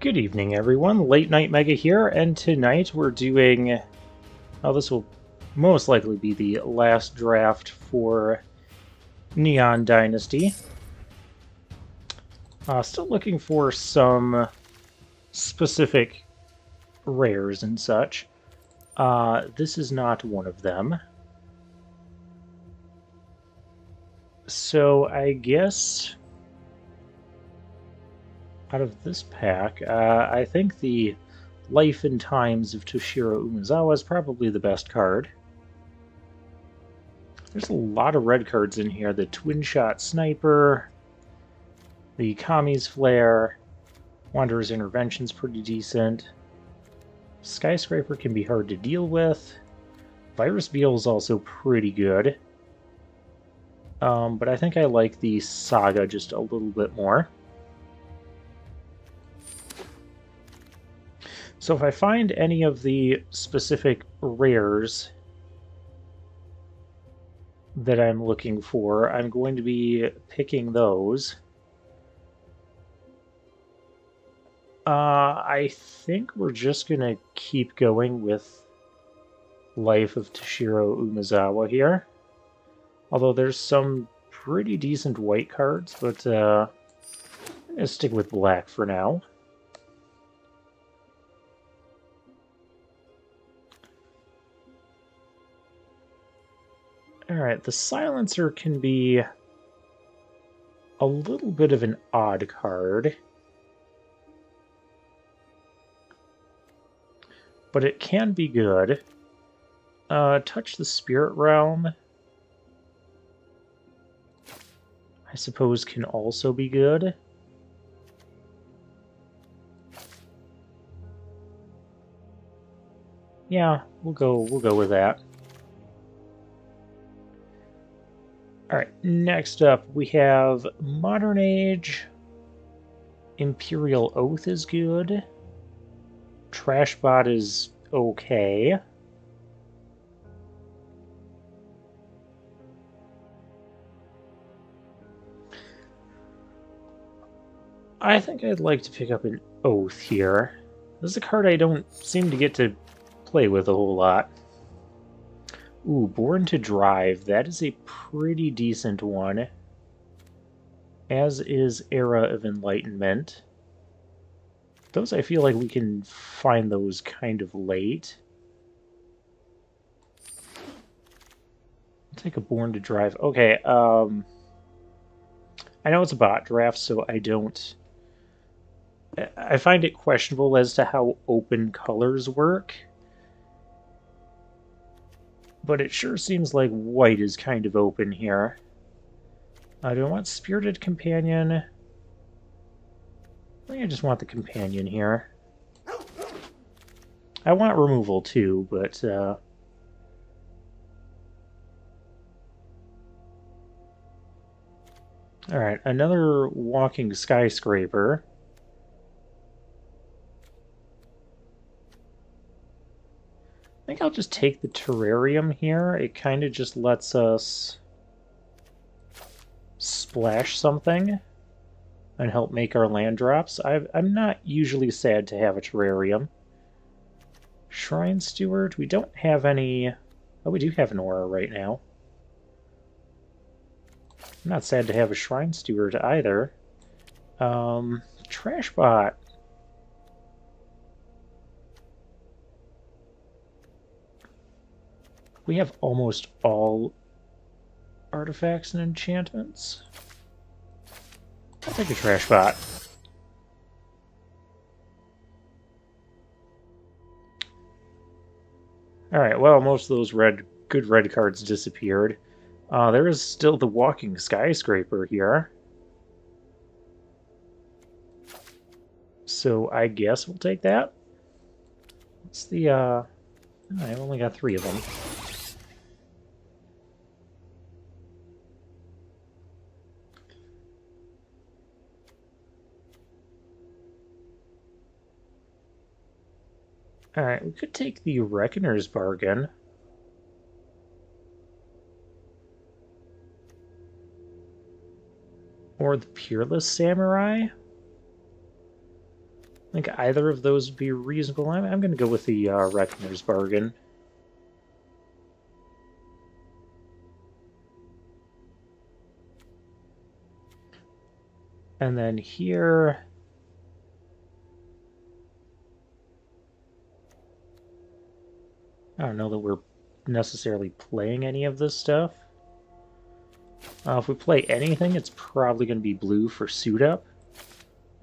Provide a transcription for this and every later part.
Good evening, everyone. Late Night Mega here, and tonight we're doing... Oh, this will most likely be the last draft for Neon Dynasty. Still looking for some specific rares and such. This is not one of them. So I guess... out of this pack, I think the Life and Times of Toshiro Umezawa is probably the best card. There's a lot of red cards in here. The Twin Shot Sniper, the Kami's Flare, Wanderer's Intervention's pretty decent. Skyscraper can be hard to deal with. Virus Beetle is also pretty good. But I think I like the Saga just a little bit more. So if I find any of the specific rares that I'm looking for, I'm going to be picking those. I think we're just going to keep going with Life of Toshiro Umezawa here. Although there's some pretty decent white cards, but I'm going to stick with black for now. Alright, the Silencer can be a little bit of an odd card, but it can be good. Touch the Spirit Realm, I suppose, can also be good. Yeah, we'll go with that. Alright, next up we have Modern Age. Imperial Oath is good. Trashbot is okay. I think I'd like to pick up an Oath here. This is a card I don't seem to get to play with a whole lot. Ooh, Born to Drive. That is a pretty decent one. As is Era of Enlightenment. Those, I feel like we can find those kind of late. I'll take a Born to Drive. Okay, I know it's a bot draft, so I find it questionable as to how open colors work. But it sure seems like white is kind of open here. Do I want Spirited Companion? I think I just want the Companion here. I want removal too, but... Alright, another Walking Skyscraper. I think I'll just take the Terrarium here. It kind of just lets us splash something and help make our land drops. I'm not usually sad to have a Terrarium. Shrine Steward, we don't have any... Oh, we do have an aura right now. I'm not sad to have a Shrine Steward either. Trashbot. We have almost all artifacts and enchantments. I'll take a Trashbot. Alright, well, most of those good red cards disappeared. There is still the Walking Skyscraper here. So I guess we'll take that. What's the, I've only got 3 of them. Alright, we could take the Reckoner's Bargain. Or the Peerless Samurai? I think either of those would be reasonable. I'm going to go with the Reckoner's Bargain. And then here... I don't know that we're necessarily playing any of this stuff. If we play anything, it's probably going to be blue for suit up.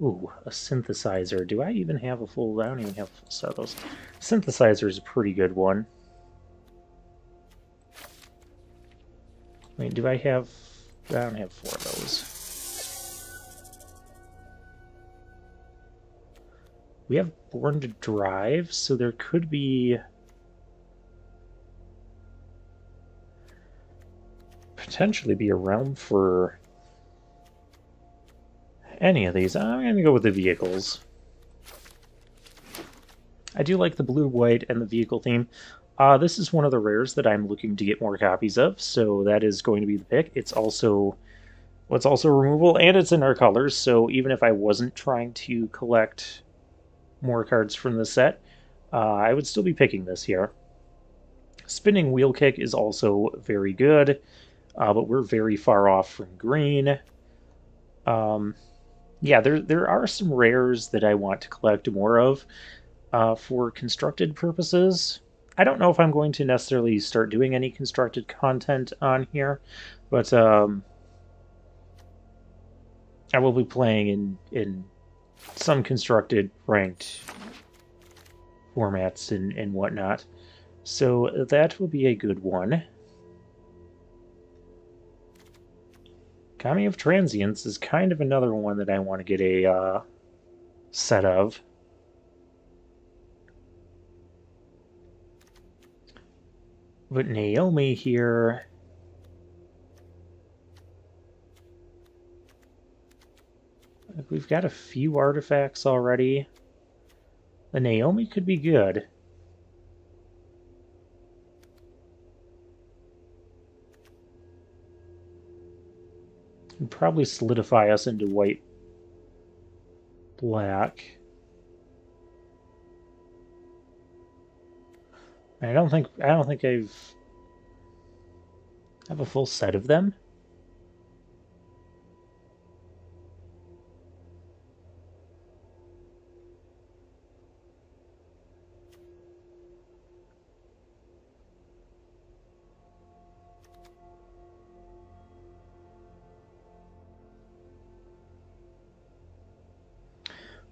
Ooh, a synthesizer. Do I even have a full... I don't even have a full set of those. Synthesizer is a pretty good one. Wait, do I have... I don't have 4 of those. We have Born to Drive, so there could be... potentially be a realm for any of these. I'm going to go with the vehicles. I do like the blue, white, and the vehicle theme. This is one of the rares that I'm looking to get more copies of, so that is going to be the pick. It's also removable, and it's in our colors, so even if I wasn't trying to collect more cards from the set, I would still be picking this here. Spinning Wheel Kick is also very good, but we're very far off from green. Yeah, there are some rares that I want to collect more of for constructed purposes. I don't know if I'm going to necessarily start doing any constructed content on here, but I will be playing in some constructed ranked formats and whatnot. So that will be a good one. Kami of Transience is kind of another one that I want to get a set of. But Naomi here... we've got a few artifacts already. The Naomi could be good. And probably solidify us into white black. I don't think I have a full set of them.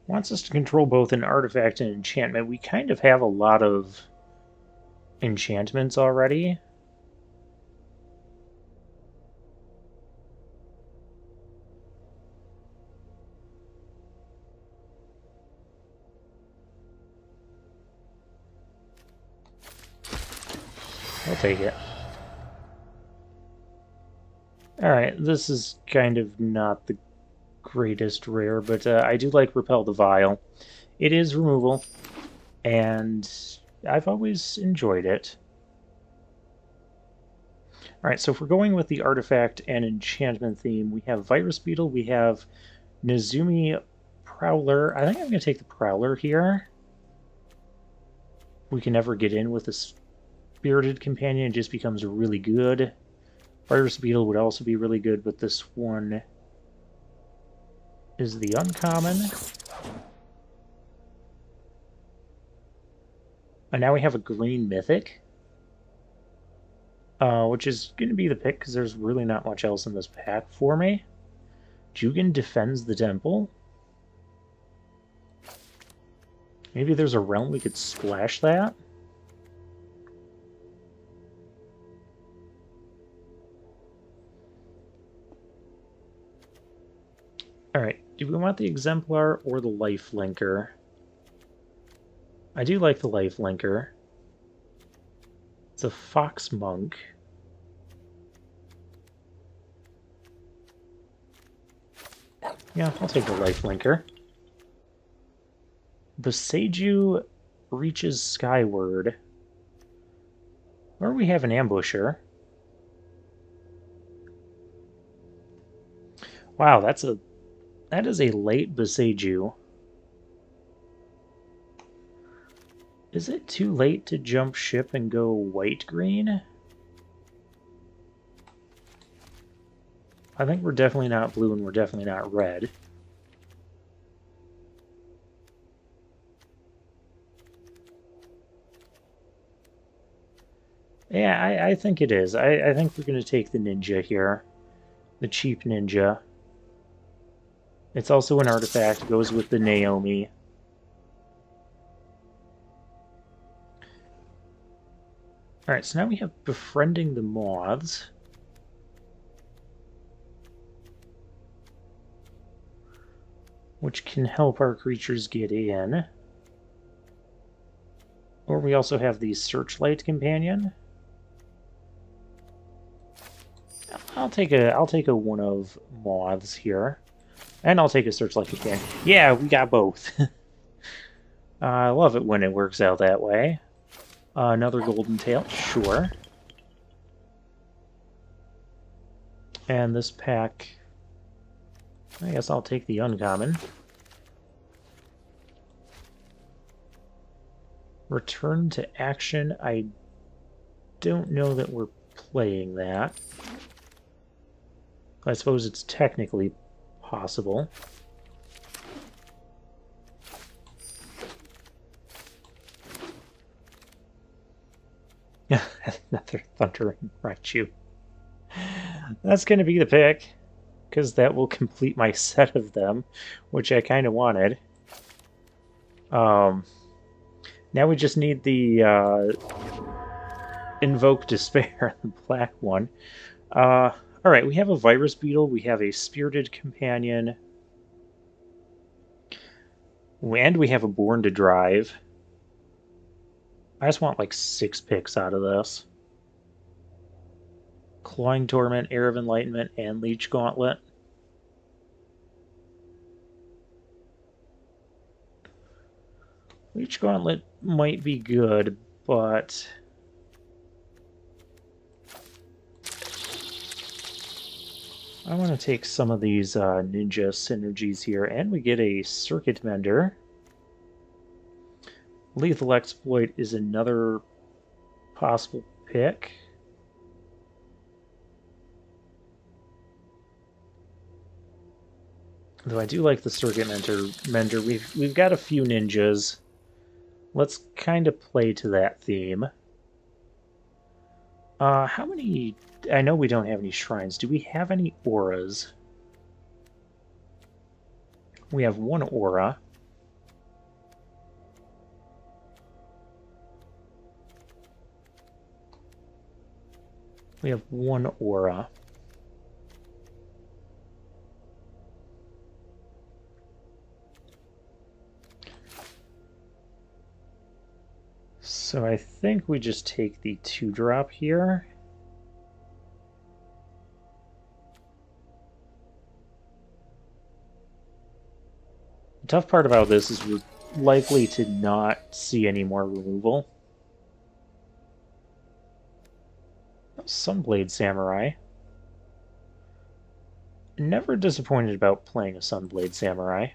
Wants us to control both an artifact and enchantment. We kind of have a lot of enchantments already. I'll take it. Alright, this is kind of not the greatest rare, but I do like Repel the Vile. It is removal, and I've always enjoyed it. Alright, so if we're going with the artifact and enchantment theme, we have Virus Beetle, we have Nezumi Prowler. I think I'm going to take the Prowler here. We can never get in with a Spirited Companion, it just becomes really good. Virus Beetle would also be really good, but this one is the uncommon. And now we have a green mythic, which is going to be the pick because there's really not much else in this pack for me. Jugen defends the temple. Maybe there's a realm we could splash that. Alright, do we want the Exemplar or the Life Linker? I do like the Life Linker. It's a Fox Monk. Yeah, I'll take the Life Linker. Boseiju reaches skyward. Or we have an Ambusher. Wow, that is a late Boseiju. Is it too late to jump ship and go white-green? I think we're definitely not blue and we're definitely not red. Yeah, I think it is. I think we're going to take the ninja here. The cheap ninja. It's also an artifact. It goes with the Naomi. Alright, so now we have befriending the moths. Which can help our creatures get in. Or we also have the searchlight companion. I'll take a one of moths here. And I'll take a searchlight companion. Yeah, we got both. I love it when it works out that way. Another golden tail, sure. And this pack, I guess I'll take the uncommon. Return to action. I don't know that we're playing that. I suppose it's technically possible. Another Thundering Raichu. That's going to be the pick, because that will complete my set of them, which I kind of wanted. Now we just need the Invoke Despair, the black one. Alright, we have a Virus Beetle, we have a Spirited Companion, and we have a Born to Drive. I just want like 6 picks out of this. Clawing Torment, Air of Enlightenment, and Leech Gauntlet. Leech Gauntlet might be good, but I want to take some of these ninja synergies here, and we get a Circuit Mender. Lethal Exploit is another possible pick. Though I do like the Circuit Mender. We've got a few ninjas. Let's kind of play to that theme. How many... I know we don't have any shrines. Do we have any auras? We have 1 aura. We have 1 aura. So I think we just take the 2-drop here. The tough part about this is we're likely to not see any more removal. Sunblade Samurai. Never disappointed about playing a Sunblade Samurai.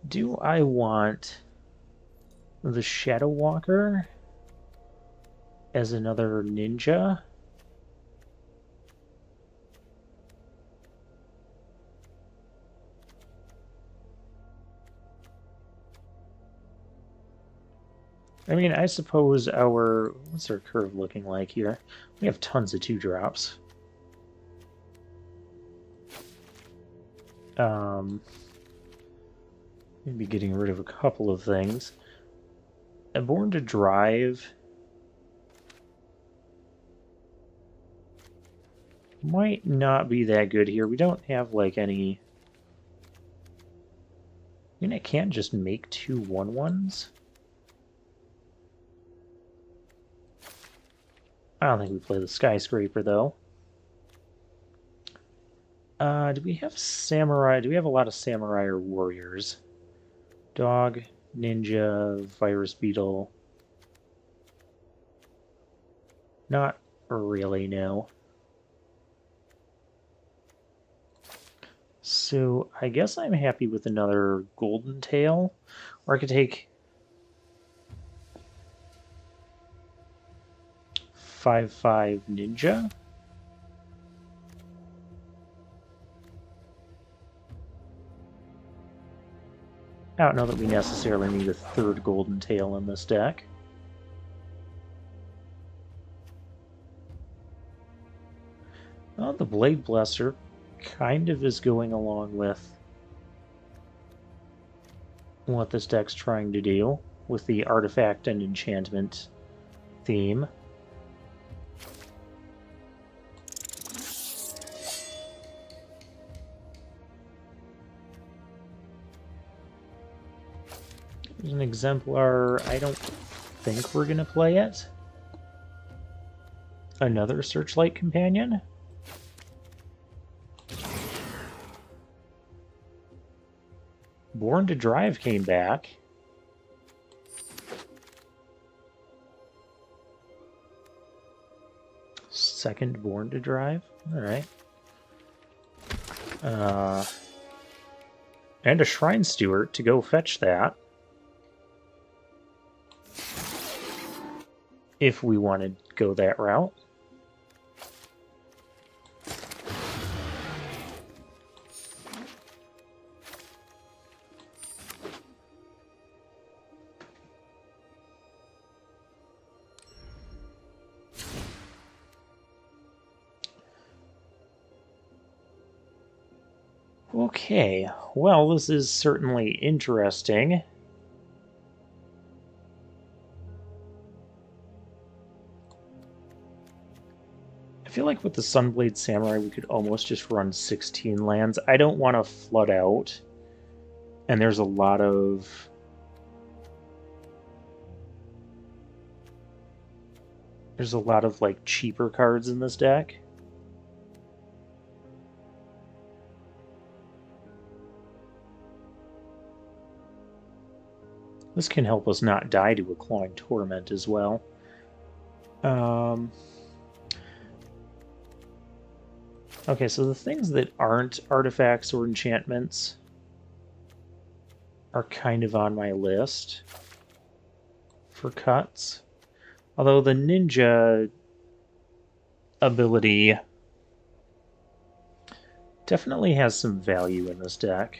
Do I want the Shadow Walker as another ninja? I mean, I suppose our... What's our curve looking like here? We have tons of 2-drops. Maybe getting rid of a couple of things. Born to Drive might not be that good here. We don't have, like, any... I mean, I can't just make 2 1/1s. I don't think we play the Skyscraper, though. Do we have Samurai? Do we have a lot of Samurai or Warriors? Dog, Ninja, Virus Beetle. Not really, no. So I guess I'm happy with another golden tail, or I could take 5/5 ninja. I don't know that we necessarily need a third golden tail in this deck. Well, the Blade Blesser kind of is going along with what this deck's trying to do with the artifact and enchantment theme. There's an exemplar. I don't think we're going to play it. Another Searchlight Companion. Born to Drive came back. Second Born to Drive. All right. And a Shrine Steward to go fetch that. If we want to go that route. Okay, well, this is certainly interesting. I feel like with the Sunblade Samurai, we could almost just run 16 lands. I don't want to flood out, and there's a lot of... like, cheaper cards in this deck. This can help us not die to a Clawing Torment as well. Okay, so the things that aren't artifacts or enchantments are kind of on my list for cuts. Although the ninja ability definitely has some value in this deck.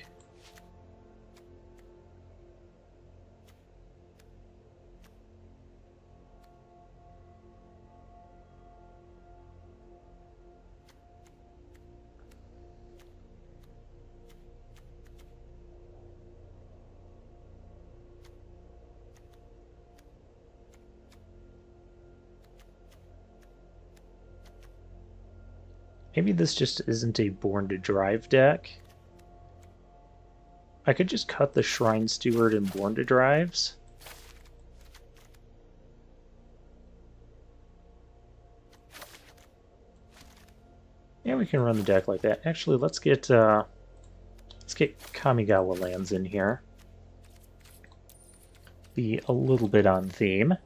Maybe this just isn't a Born to Drive deck. I could just cut the Shrine Steward and Born to Drives. Yeah, we can run the deck like that. Actually, let's get Kamigawa lands in here. Be a little bit on theme.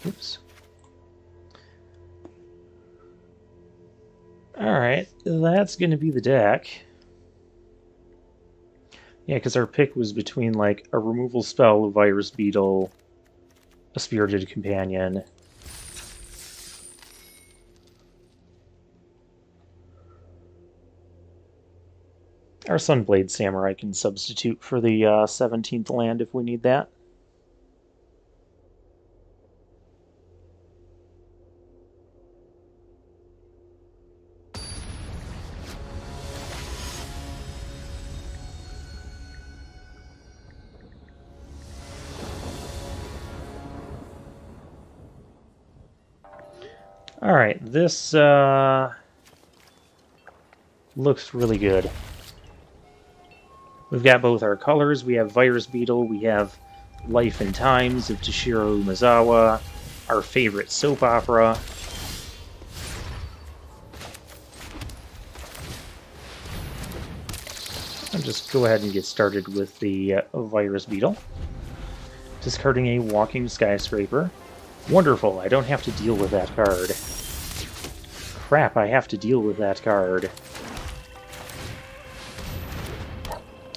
Oops. Alright, that's going to be the deck. Yeah, because our pick was between, like, a removal spell, a Virus Beetle, a Spirited Companion. Our Sunblade Samurai can substitute for the 17th land if we need that. Alright, this Looks really good. We've got both our colors. We have Virus Beetle. We have Life and Times of Toshiro Umezawa, our favorite soap opera. I'll just go ahead and get started with the Virus Beetle. Discarding a Walking Skyscraper. Wonderful, I don't have to deal with that card. Crap, I have to deal with that card.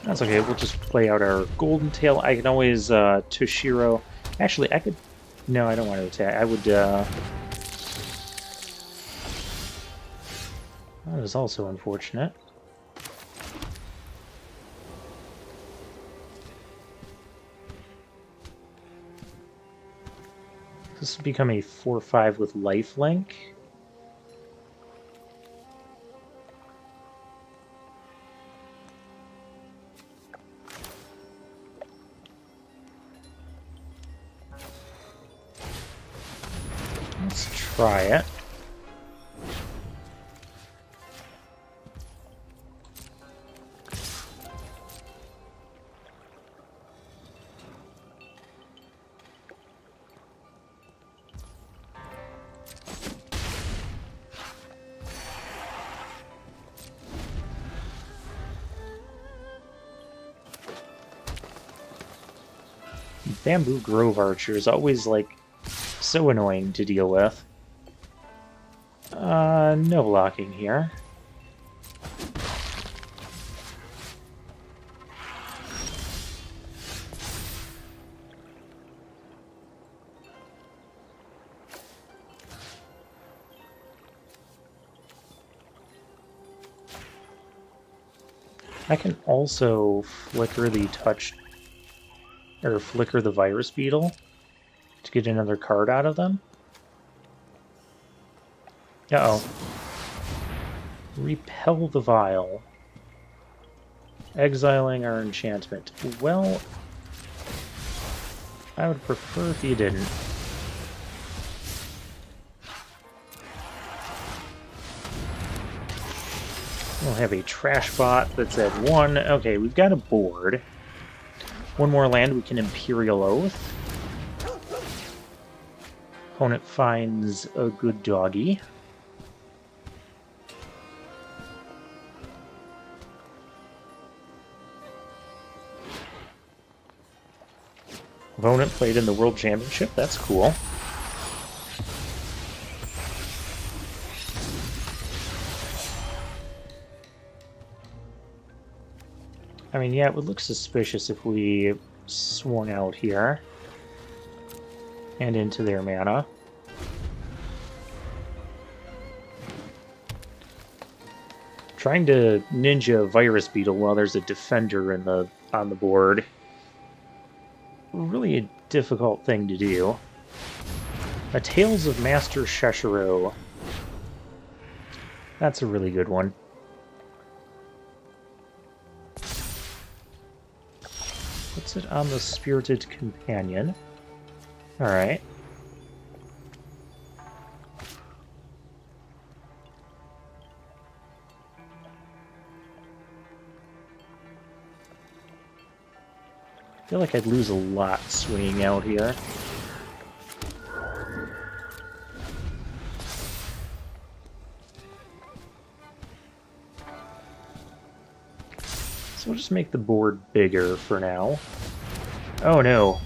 That's okay, we'll just play out our Golden Tail. I can always, Toshiro... Actually, I could... No, I don't want to attack. I would, That is also unfortunate. This will become a 4/5 with lifelink. Let's try it. Bamboo Grove Archer is always, like, so annoying to deal with. No blocking here. I can also flicker the flicker the Virus Beetle to get another card out of them. Uh-oh. Repel the Vial. Exiling our enchantment. Well, I would prefer if you didn't. We'll have a trash bot that's at 1. Okay, we've got a board. One more land, we can Imperial Oath. Opponent finds a good doggy. Opponent played in the World Championship, that's cool. I mean, yeah, it would look suspicious if we swung out here and into their mana. Trying to ninja Virus Beetle while there's a defender on the board. Really a difficult thing to do. A Tales of Master Sheshiro. That's a really good one. Puts it on the Spirited Companion. Alright. I feel like I'd lose a lot swinging out here. So we'll just make the board bigger for now. Oh no.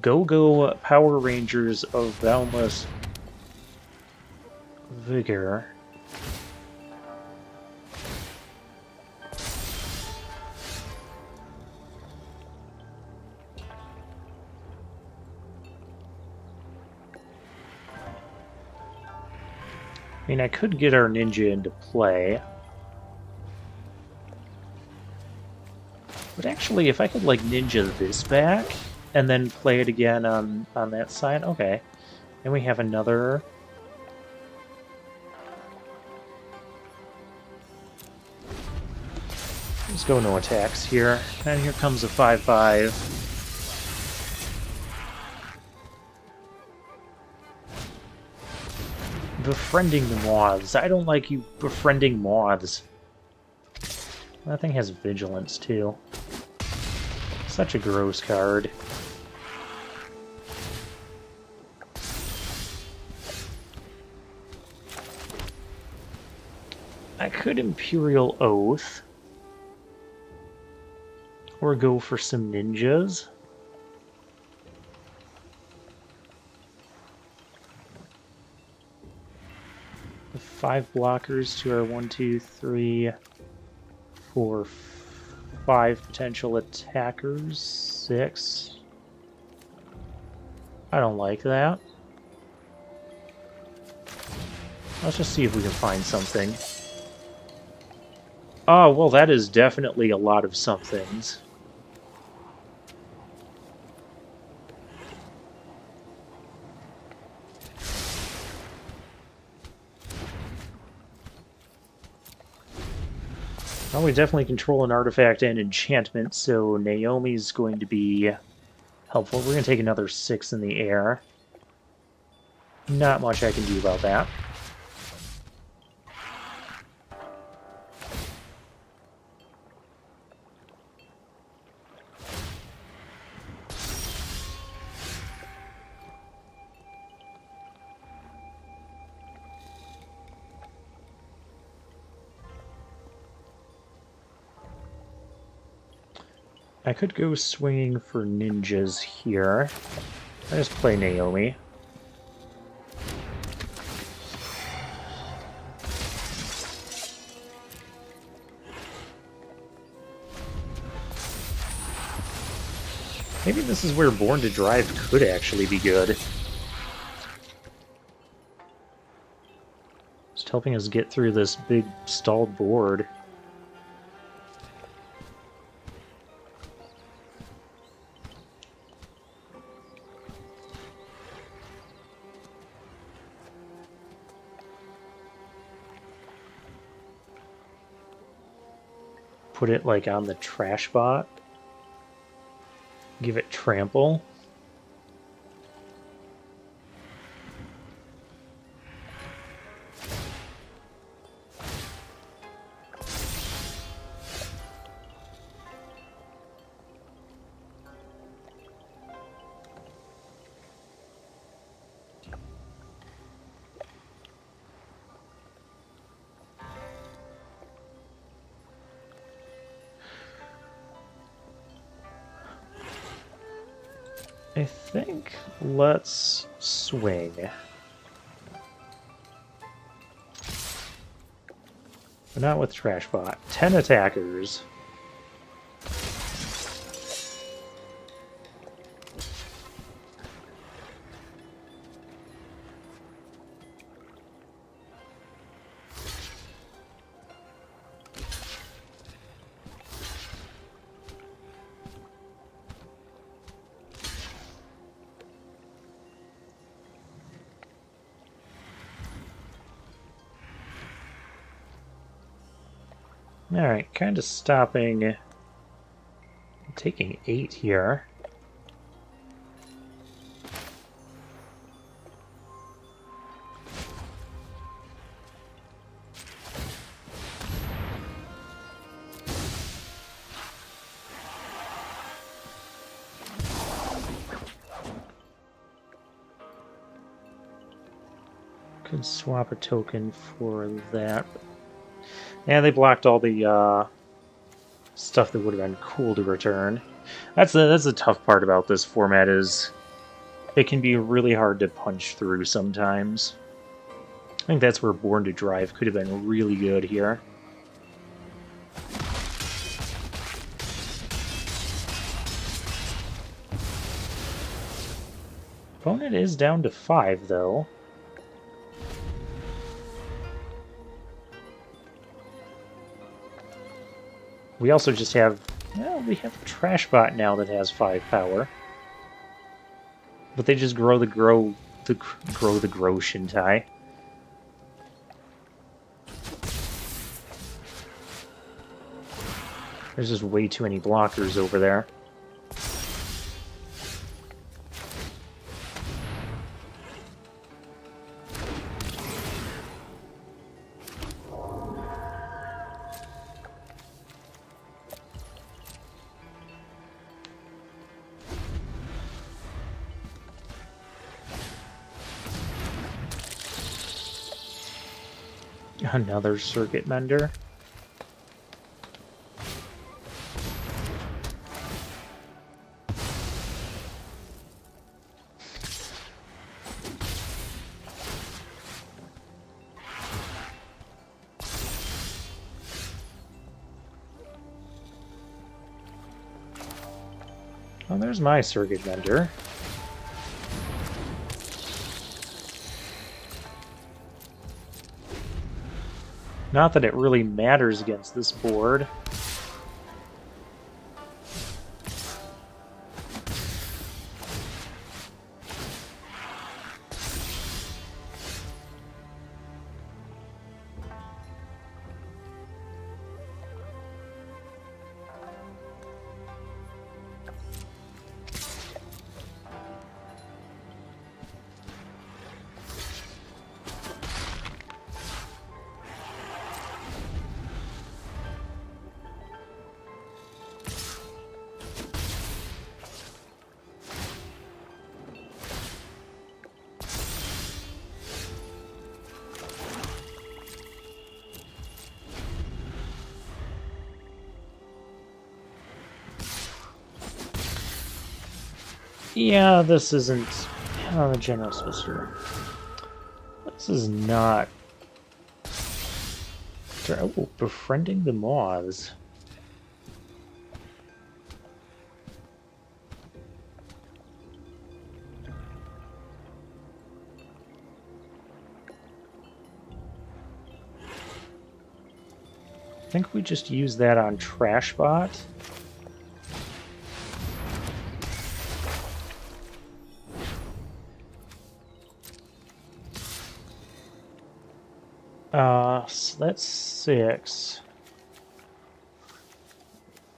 Go Power Rangers of Boundless Vigor. I mean, I could get our ninja into play. But actually, if I could, like, ninja this back, and then play it again on that side, okay. And we have another... Let's go no attacks here. And here comes a 5/5. Befriending the moths. I don't like you befriending moths. That thing has vigilance, too. Such a gross card. I could Imperial Oath. Or go for some ninjas. The 5 blockers to our 1, 2, 3, 4, 5 potential attackers. 6. I don't like that. Let's just see if we can find something. Oh, well, that is definitely a lot of somethings. Well, we definitely control an artifact and enchantment, so Naomi's going to be helpful. We're going to take another 6 in the air. Not much I can do about that. I could go swinging for ninjas here. I just play Naomi. Maybe this is where Born to Drive could actually be good. Just helping us get through this big stalled board. Put it like on the trash bot. Give it trample. I think let's swing. But not with Trashbot. 10 attackers. Alright, kind of stopping, taking 8 here. Could swap a token for that. Yeah, they blocked all the stuff that would have been cool to return. That's the tough part about this format is it can be really hard to punch through sometimes. I think that's where Born to Drive could have been really good here. Opponent is down to 5, though. We also just have, well, we have a Trashbot now that has 5 power. But they just grow the grow Shintai. There's just way too many blockers over there. Another circuit mender. Oh, there's my circuit mender. Not that it really matters against this board. Yeah, this isn't the general solicitor. This is not. Oh, befriending the moths. I think we just use that on Trashbot. So that's 6.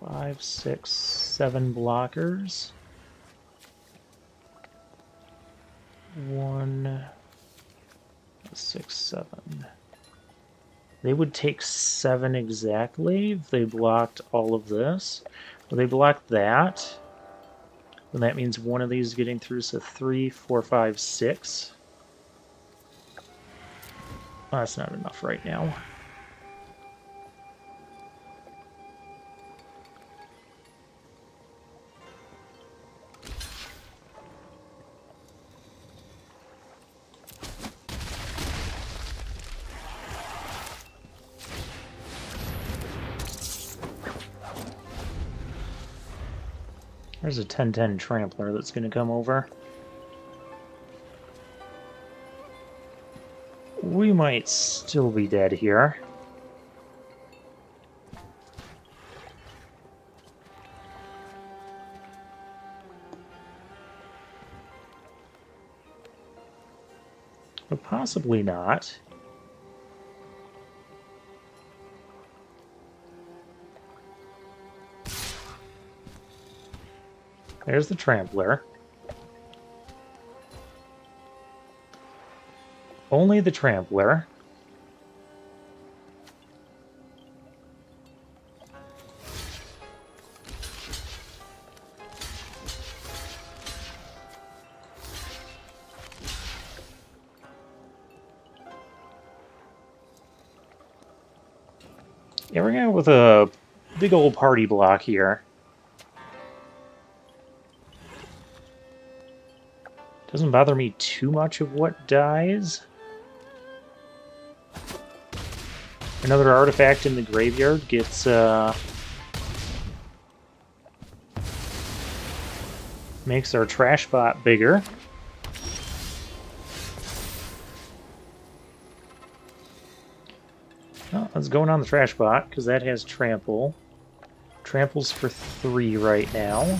5, 6, 7 blockers. 1, 6, 7. They would take 7 exactly if they blocked all of this. Well, they blocked that. Then that means one of these is getting through, so 3, 4, 5, 6. Oh, that's not enough right now. There's a 10-10 trampler that's going to come over. We might still be dead here. But possibly not. There's the trampler. Only the trampler. Yeah, we're going with a big old party block here. Doesn't bother me too much of what dies. Another artifact in the graveyard gets makes our trash bot bigger. Oh, let's go on the trash bot because that has trample. Trample's for 3 right now.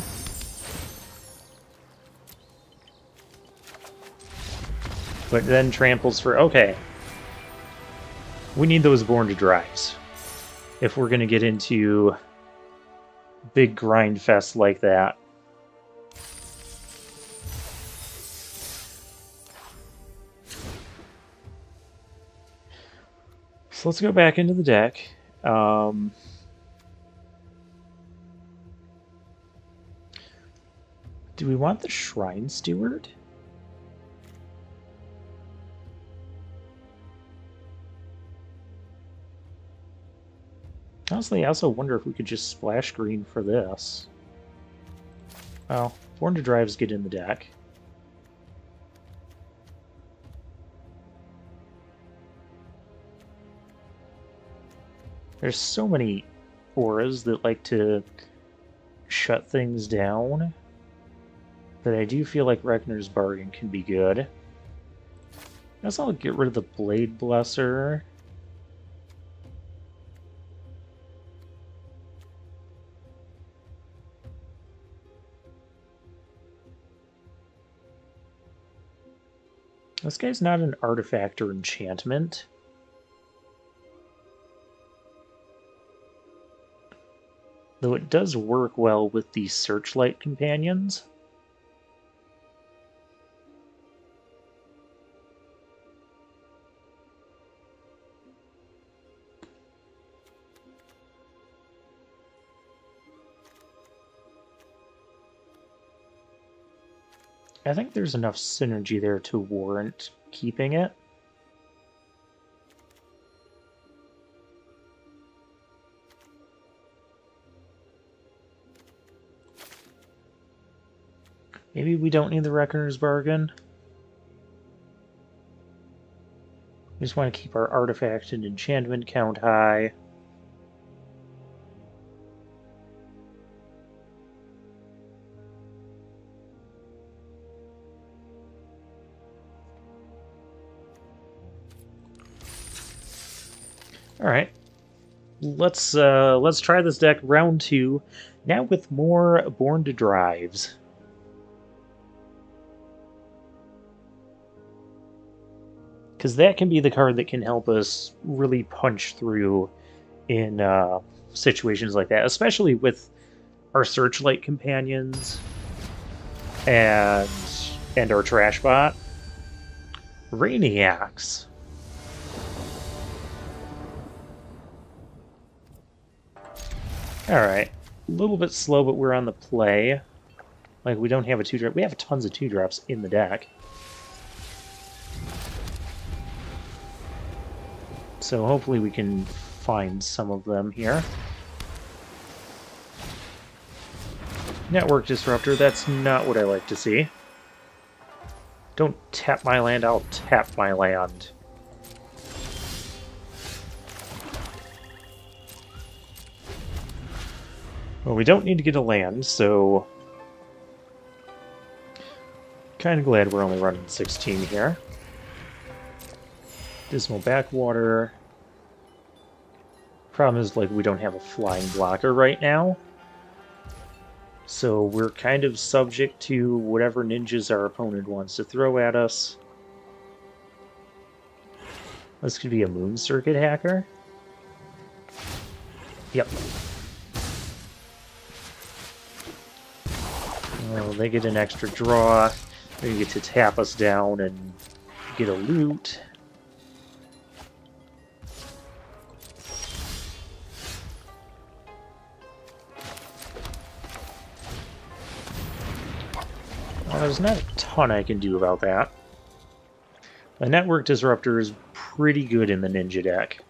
But then tramples for... Okay. We need those Born to Drives if we're going to get into big grind fest like that. So let's go back into the deck. Do we want the Shrine Steward? Honestly, I also wonder if we could just splash green for this. Well, Born to Drives get in the deck. There's so many auras that like to shut things down that I do feel like Reckoner's Bargain can be good. I guess I'll get rid of the Blade Blesser. This guy's not an artifact or enchantment. Though it does work well with the Searchlight companions. I think there's enough synergy there to warrant keeping it. Maybe we don't need the Reckoner's Bargain. We just want to keep our artifact and enchantment count high. All right, let's try this deck round 2, now with more Born to Drives. Because that can be the card that can help us really punch through in situations like that, especially with our Searchlight companions and our Trash Bot. Rainiacs. Alright. A little bit slow, but we're on the play. Like, we don't have a 2-drop. We have tons of 2-drops in the deck. So hopefully we can find some of them here. Network Disruptor, that's not what I like to see. Don't tap my land, I'll tap my land. Well, we don't need to get a land, so... kind of glad we're only running 16 here. Dismal Backwater. Problem is, like, we don't have a flying blocker right now. So we're kind of subject to whatever ninjas our opponent wants to throw at us. This could be a Moon Circuit Hacker. Yep. Well, they get an extra draw. They get to tap us down and get a loot. Well, there's not a ton I can do about that. The Network Disruptor is pretty good in the Ninja deck.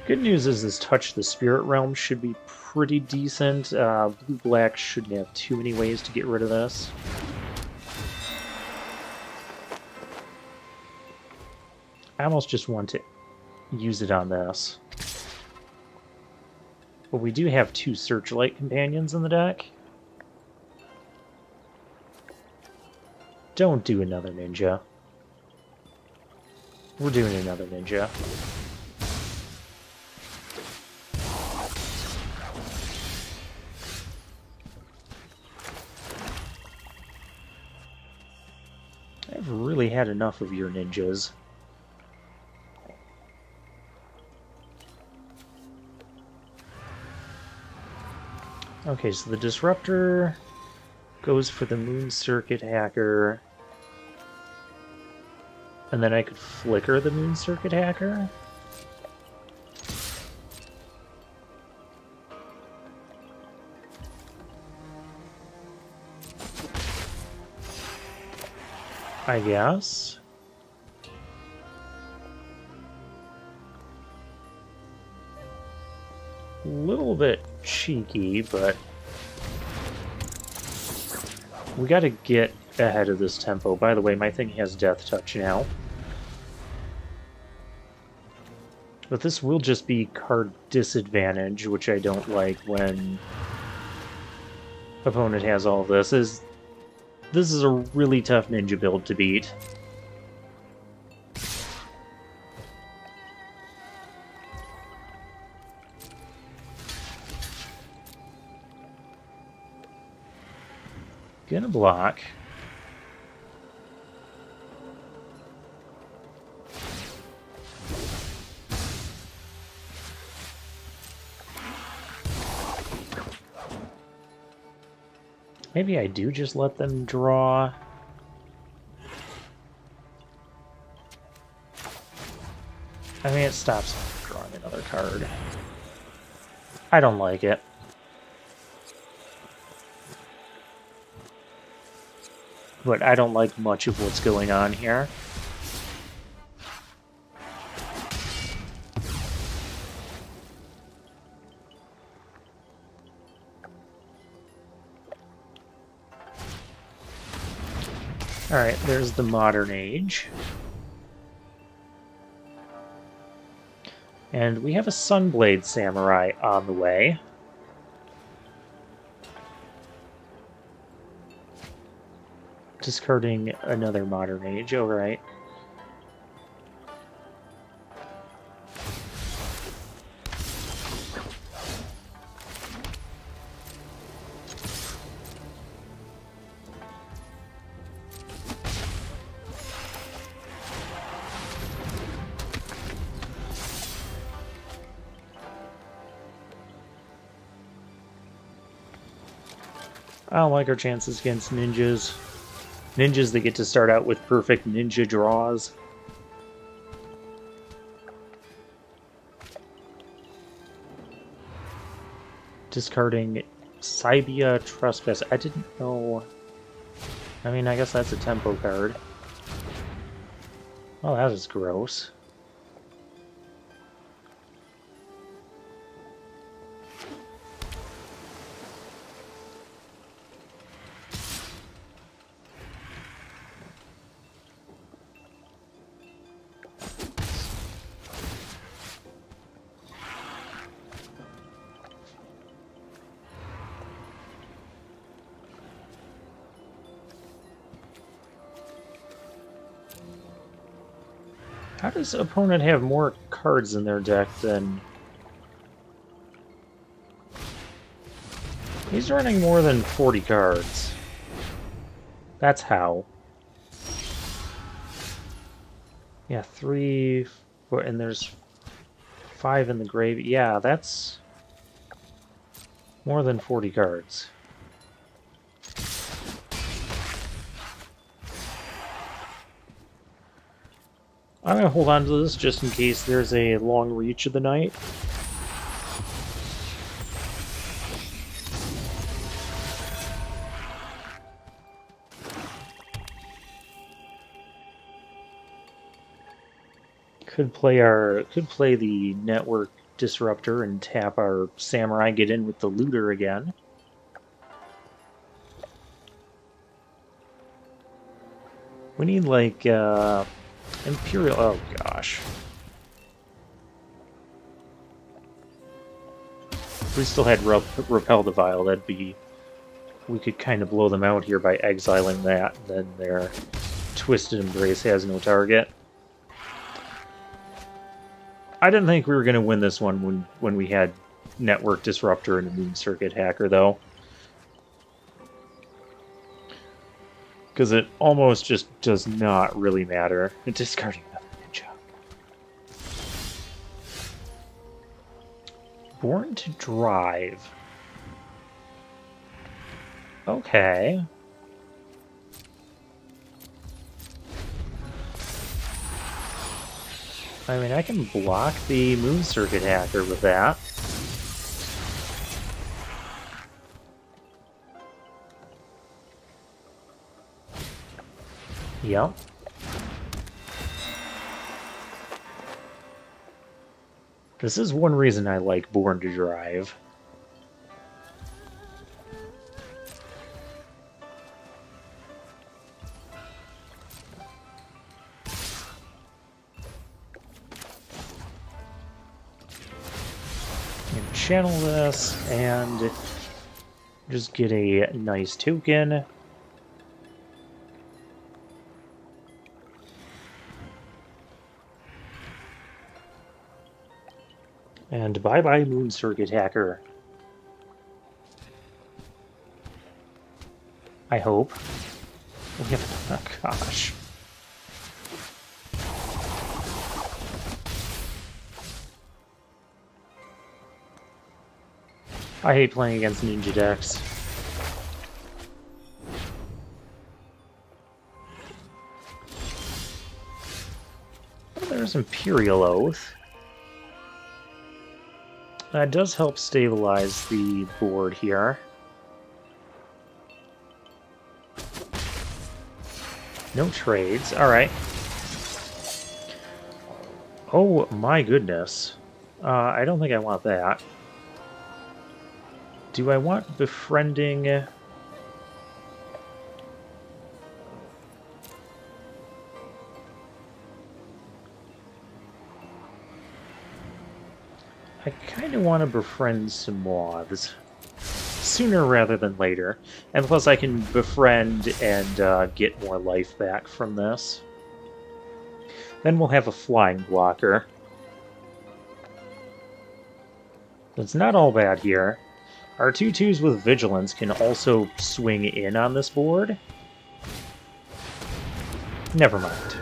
Good news is this Touch the Spirit Realm should be pretty decent. Blue-black shouldn't have too many ways to get rid of this. I almost just want to use it on this. But we do have 2 Searchlight companions in the deck. Don't do another ninja. We're doing another ninja. I've really had enough of your ninjas. Okay, so the Disruptor goes for the Moon Circuit Hacker. And then I could flicker the Moon Circuit Hacker. I guess. A little bit cheeky, but we gotta get ahead of this tempo. By the way, my thing has Death Touch now. But this will just be card disadvantage, which I don't like when opponent has all of this. This is a really tough ninja build to beat. Gonna block. Maybe I do just let them draw. I mean, it stops them from drawing another card. I don't like it. But I don't like much of what's going on here. Alright, there's the modern age. And we have a Sunblade Samurai on the way. Discarding another modern age, alright. I don't like our chances against ninjas. Ninjas that get to start out with perfect ninja draws. Discarding Cybia Trespass. I didn't know... I mean, I guess that's a tempo card. Oh, that is gross. How does opponent have more cards in their deck than... He's running more than 40 cards. That's how. Yeah, 3, 4, and there's 5 in the grave. Yeah, that's more than 40 cards. I'm going to hold on to this just in case there's a long reach of the night. Could play the network disruptor and tap our samurai, get in with the looter again. We need like Imperial... Oh, gosh. If we still had Repel the Vile, that'd be... We could kind of blow them out here by exiling that, then their Twisted Embrace has no target. I didn't think we were going to win this one when we had Network Disruptor and a Moon Circuit Hacker, though. Because it almost just does not really matter. Discarding another ninja. Born to Drive. Okay. I mean, I can block the Moon Circuit Hacker with that. Yep. This is one reason I like Born to Drive. Channel this and just get a nice token. And bye-bye, Moon Circuit Hacker. I hope. We have... Oh, gosh. I hate playing against ninja decks. Oh, there's Imperial Oath. That does help stabilize the board here. No trades. Alright. Oh my goodness. I don't think I want that. Do I want befriending? I kind of want to befriend some moths. Sooner rather than later. And plus I can befriend and get more life back from this. Then we'll have a flying blocker. It's not all bad here. Our 2/2s with Vigilance can also swing in on this board. Never mind.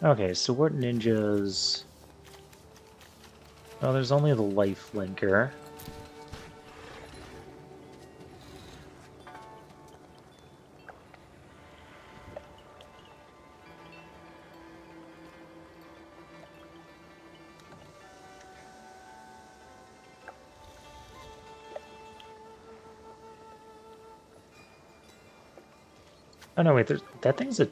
Okay, so what ninjas... Oh, there's only the life linker. Oh no, wait, that thing's a...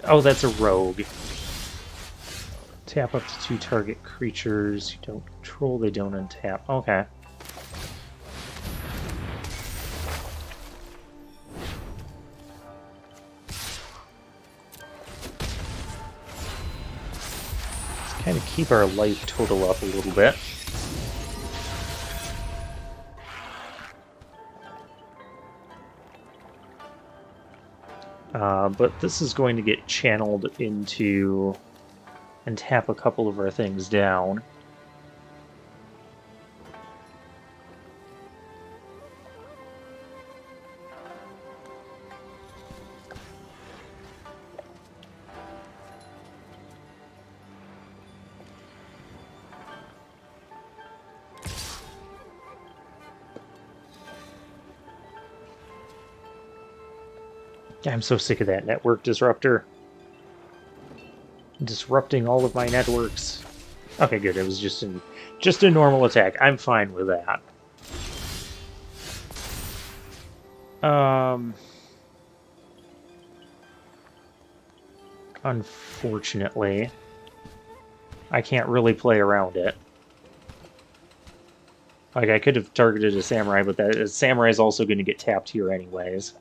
Oh, that's a rogue. Tap up to 2 target creatures you don't control, they don't untap. Okay. Let's kind of keep our life total up a little bit. But this is going to get channeled into and tap a couple of our things down. I'm so sick of that network disruptor. Disrupting all of my networks. Okay, good. It was just a normal attack. I'm fine with that. Unfortunately, I can't really play around it. Like, I could have targeted a samurai, but that samurai is also going to get tapped here anyways.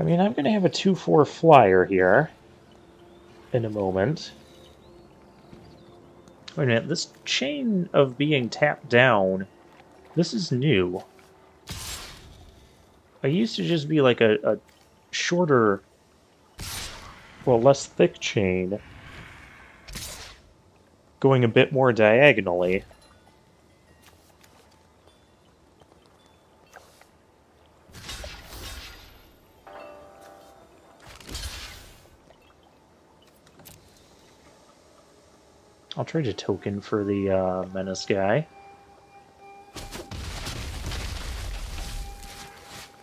I mean, I'm going to have a 2/4 flyer here in a moment. Wait a minute, this chain of being tapped down, this is new. I used to just be like a shorter, well, less thick chain, going a bit more diagonally. I'll trade a token for the Menace guy.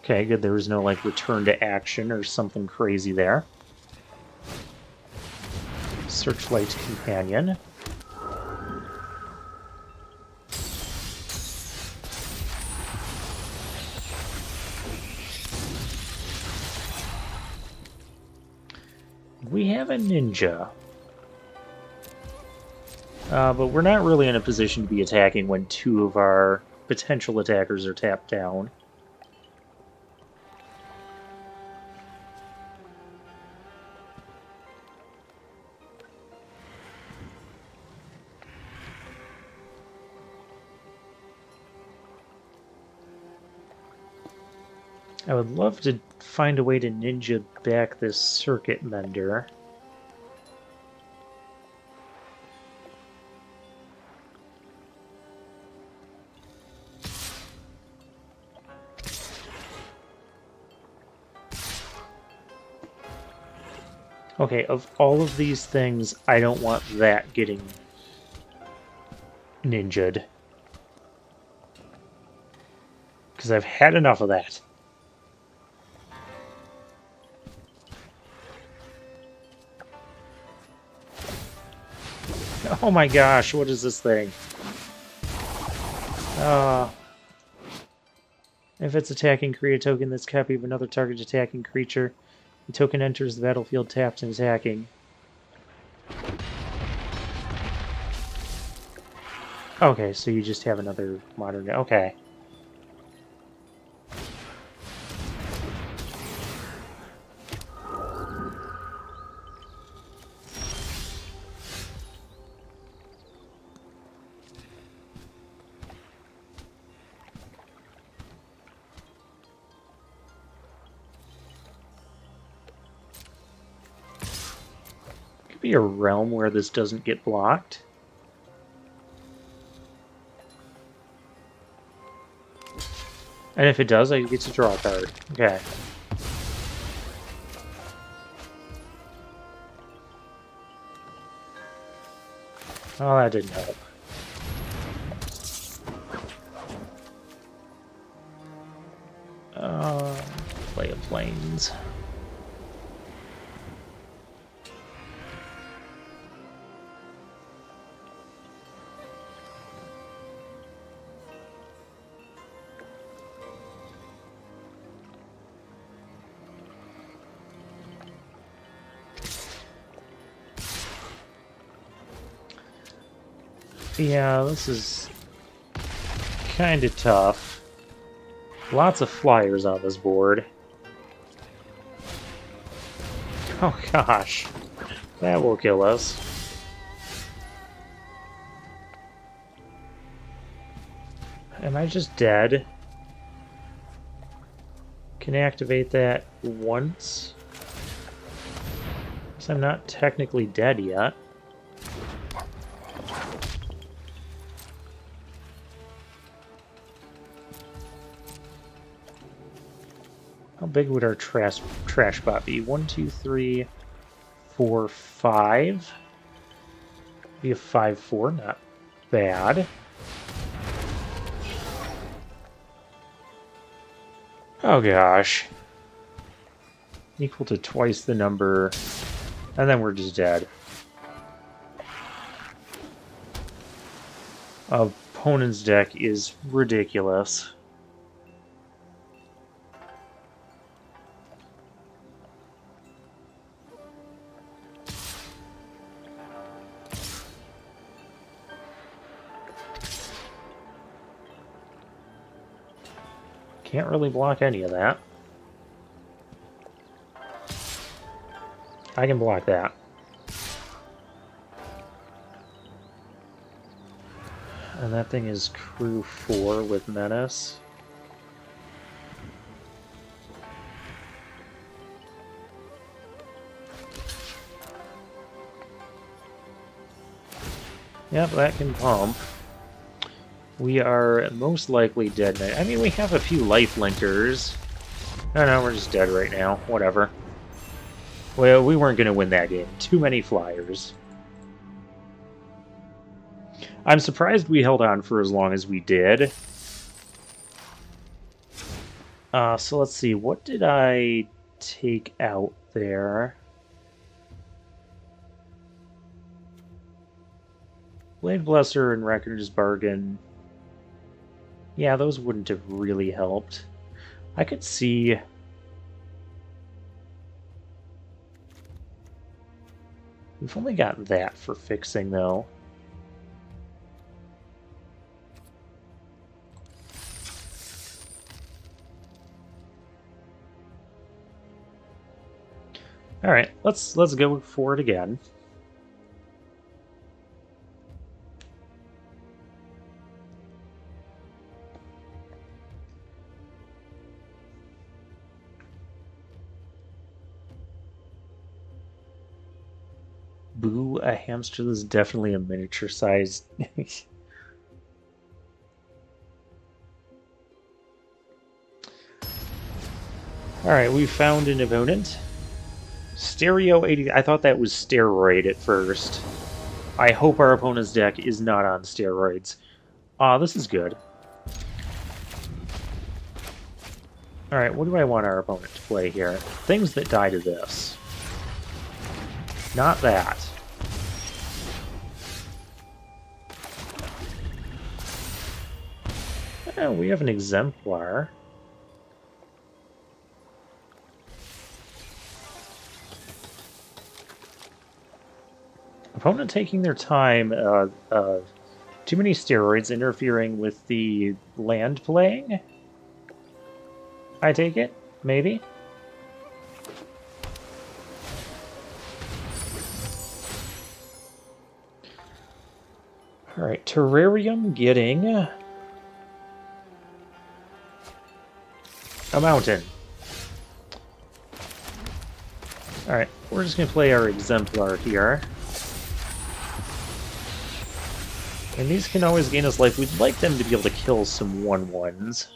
Okay, good. There was no, like, return to action or something crazy there. Searchlight Companion. We have a ninja. But we're not really in a position to be attacking when two of our potential attackers are tapped down. I would love to find a way to ninja back this circuit mender. Okay, of all of these things, I don't want that getting ninja'd. Because I've had enough of that. Oh my gosh, what is this thing? If it's attacking, create a token that's a copy of another target attacking creature. The token enters the battlefield tapped and attacking. Okay, so you just have another modern... Okay. Be a realm where this doesn't get blocked. And if it does, I get to draw a card. Okay. Oh, that didn't help. Play of Plains. Yeah, this is kind of tough. Lots of flyers on this board. Oh gosh, that will kill us. Am I just dead? Can activate that once. So I'm not technically dead yet. How big would our trash bot be? 1, 2, 3, 4, 5. Be a 5/4, not bad. Oh gosh. Equal to twice the number, and then we're just dead. Opponent's deck is ridiculous. Can't really block any of that. I can block that. And that thing is crew 4 with Menace. Yep, that can pump. We are most likely dead now. I mean, we have a few life linkers. Oh no, we're just dead right now. Whatever. Well, we weren't going to win that game. Too many flyers. I'm surprised we held on for as long as we did. So let's see, what did I take out there? Blade Blesser and Reckoner's Bargain. Yeah, those wouldn't have really helped. I could see... We've only got that for fixing, though. All right, let's go for it again. Boo, a hamster is definitely a miniature sized. Alright, we found an opponent. Stereo 80. I thought that was steroid at first. I hope our opponent's deck is not on steroids. This is good. Alright, what do I want our opponent to play here? Things that die to this. Not that. Oh, we have an exemplar. Opponent taking their time. Too many steroids interfering with the land playing? I take it? Maybe? Alright, Terrarium getting... a mountain. Alright, we're just going to play our exemplar here. And these can always gain us life. We'd like them to be able to kill some 1/1s.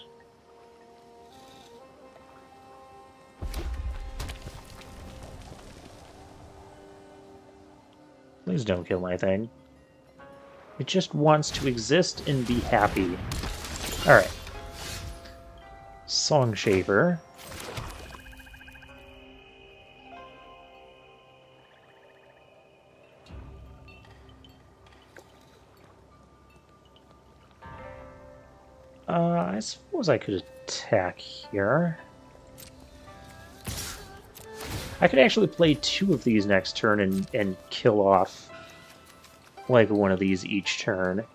Please don't kill my thing. It just wants to exist and be happy. Alright. Song Shaver. I suppose I could attack here. I could actually play 2 of these next turn and kill off like one of these each turn.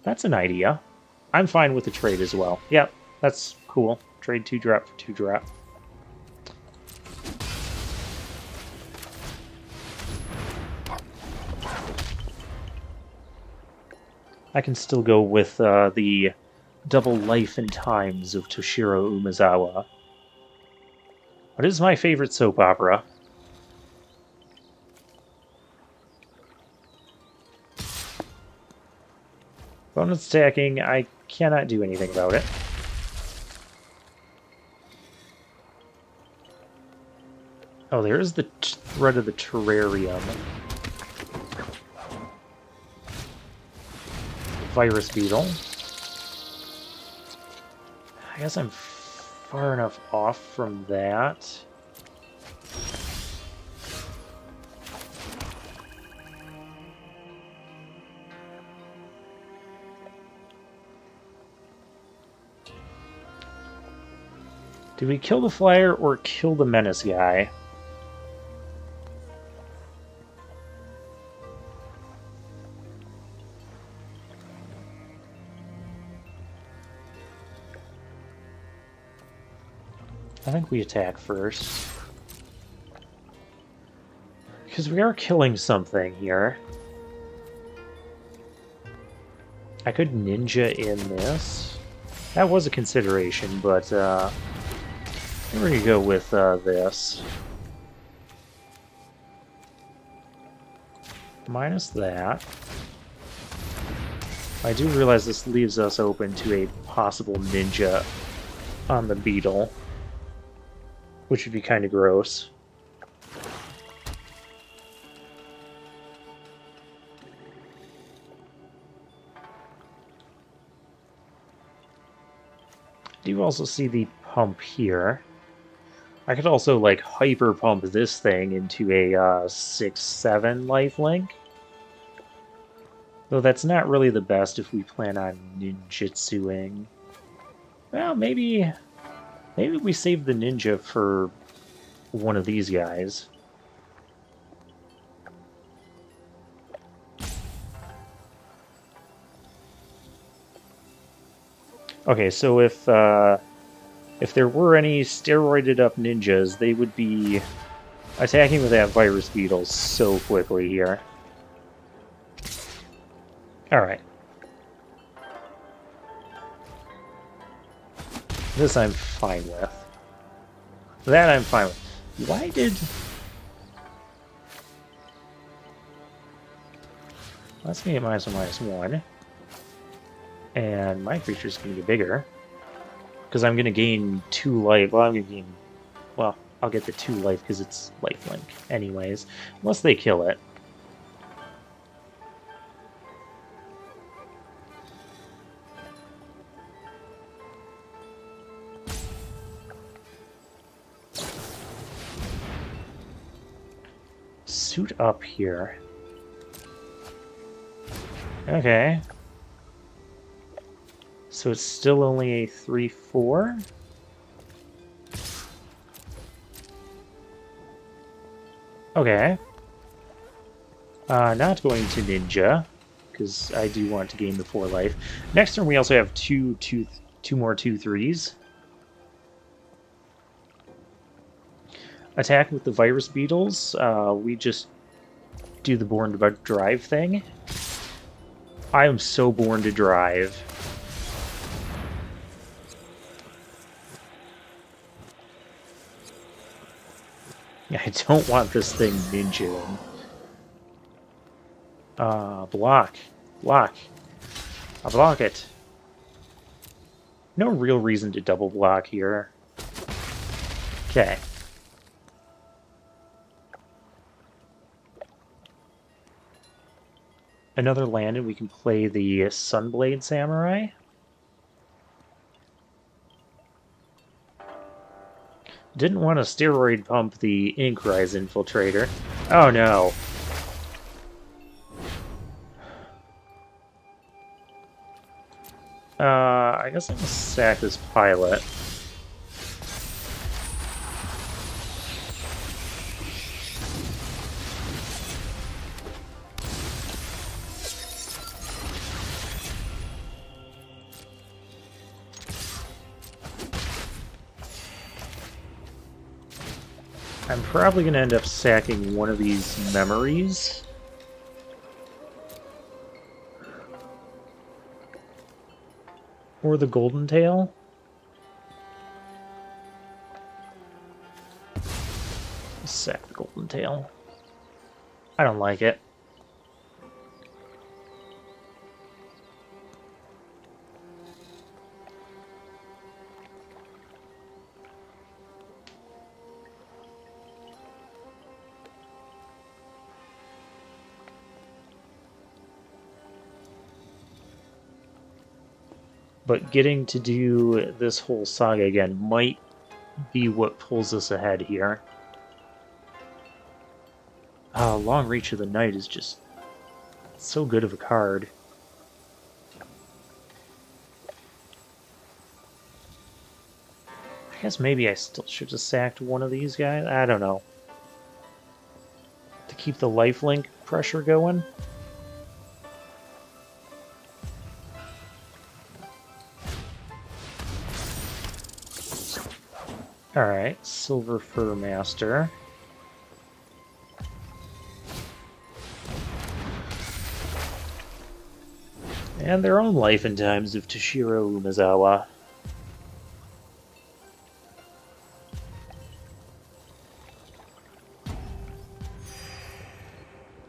That's an idea. I'm fine with the trade as well. Yep, that's cool. Trade 2-drop for 2-drop. I can still go with the double life and times of Toshiro Umezawa. What is my favorite soap opera? Opponent's attacking. I cannot do anything about it. Oh, there is the threat of the terrarium. Virus beetle. I guess I'm far enough off from that. Do we kill the flyer or kill the menace guy? I think we attack first. Because we are killing something here. I could ninja in this. That was a consideration, but we're going to go with this. Minus that. I do realize this leaves us open to a possible ninja on the beetle, which would be kind of gross. do also see the pump here. I could also, like, hyper pump this thing into a 6-7 lifelink. Though that's not really the best if we plan on ninjutsuing. Well, maybe we save the ninja for one of these guys. Okay, so if there were any steroided up ninjas, they would be attacking with that virus beetle so quickly here. Alright. This I'm fine with. That I'm fine with. Why did... Let's make it -1/-1. And my creature's going to get bigger. Because I'm going to gain 2 life. Well, I'm going to gain... Well, I'll get the 2 life because it's lifelink anyways. Unless they kill it. Suit up here. Okay. So it's still only a 3/4? Okay. Not going to ninja, because I do want to gain the 4 life. Next turn we also have two more 2/3s. Attack with the virus beetles. We just do the Born to Drive thing. I am so born to drive. I don't want this thing ninjaing. Block. Block. I'll block it. No real reason to double block here. Okay. Another land and we can play the Sunblade Samurai. Didn't want to steroid pump the Inkrise Infiltrator. Oh no. I guess I'm gonna sack this pilot. I'm probably going to end up sacking one of these memories. Or the Golden Tail. Sack the Golden Tail. I don't like it. But getting to do this whole saga again might be what pulls us ahead here. Long Reach of the Night is just so good of a card. I guess maybe I still should have sacked one of these guys. I don't know. To keep the lifelink pressure going. Alright, Silver Fur Master. And their own life and times of Toshiro Umezawa.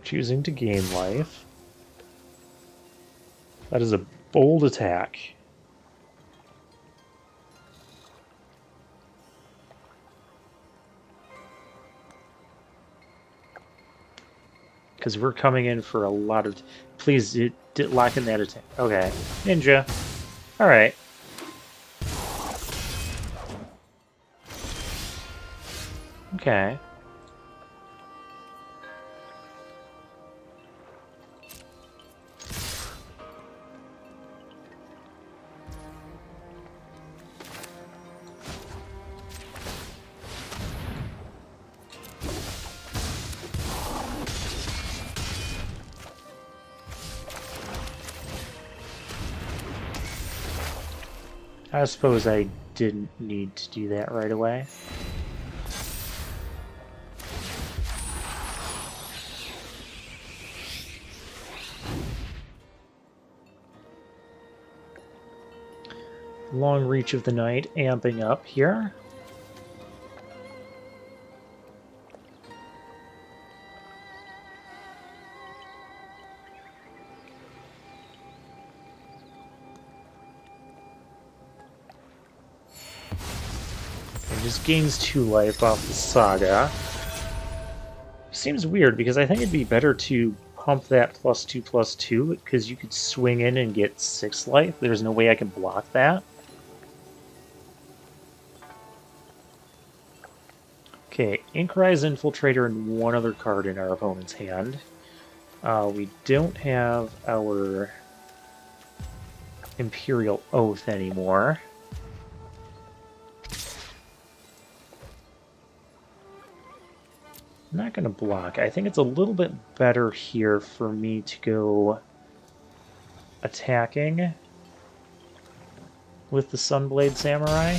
Choosing to gain life. That is a bold attack. Because we're coming in for a lot of... Please, lock in that attack. Okay. Ninja. Alright. Okay. I suppose I didn't need to do that right away. Long Reach of the Night amping up here. And just gains 2 life off the Saga. Seems weird because I think it'd be better to pump that +2/+2 because you could swing in and get 6 life. There's no way I can block that. Okay, Inkrise Infiltrator and 1 other card in our opponent's hand. We don't have our Imperial Oath anymore. I'm not going to block. I think it's a little bit better here for me to go attacking with the Sunblade Samurai.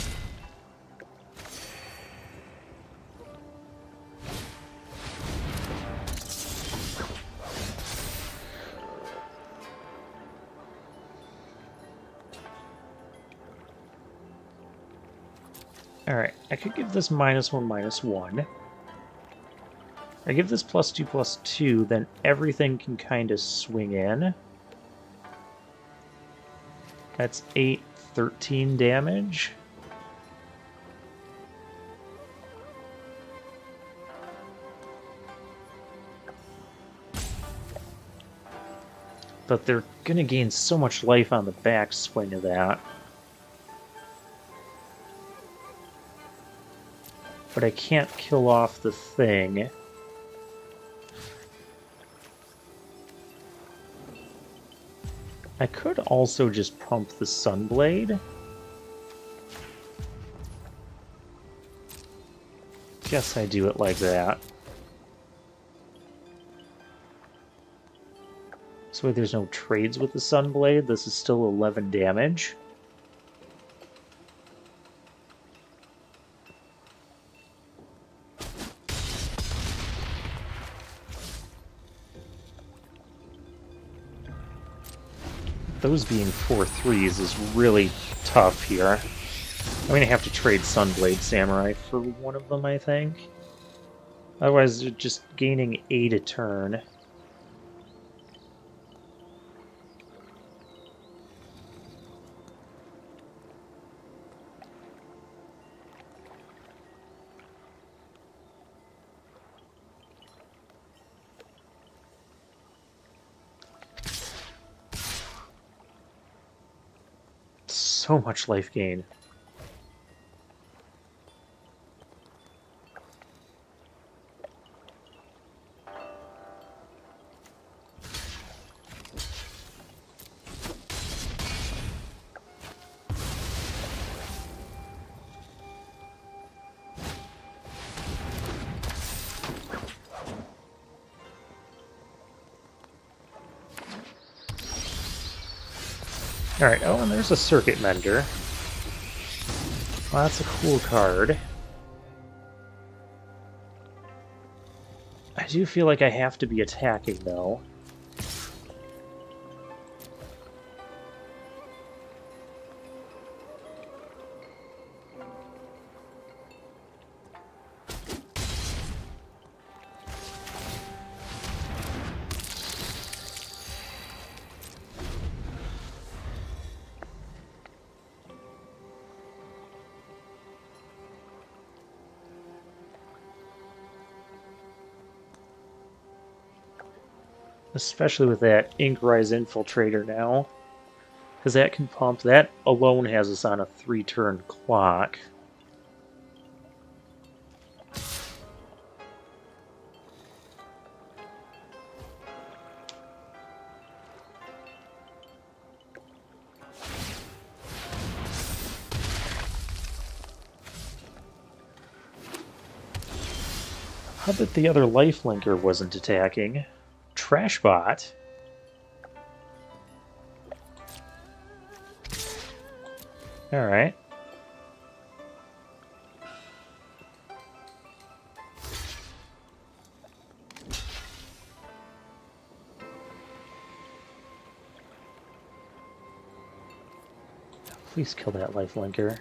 Alright, I could give this -1/-1. I give this +2/+2, then everything can kind of swing in. That's 8, 13 damage. But they're going to gain so much life on the back swing of that. But I can't kill off the thing. I could also just pump the Sunblade. Guess I do it like that. This way there's no trades with the Sunblade. This is still 11 damage. Those being 4/3s is really tough here. I'm going to have to trade Sunblade Samurai for one of them, I think. Otherwise, they're just gaining 8 a turn. So much life gain. Alright, oh, and there's a Circuit Mender. Well, that's a cool card. I do feel like I have to be attacking, though. Especially with that Inkrise Infiltrator now. Because that can pump. That alone has us on a 3-turn clock. How that the other lifelinker wasn't attacking? Trashbot. Alright. Please kill that lifelinker.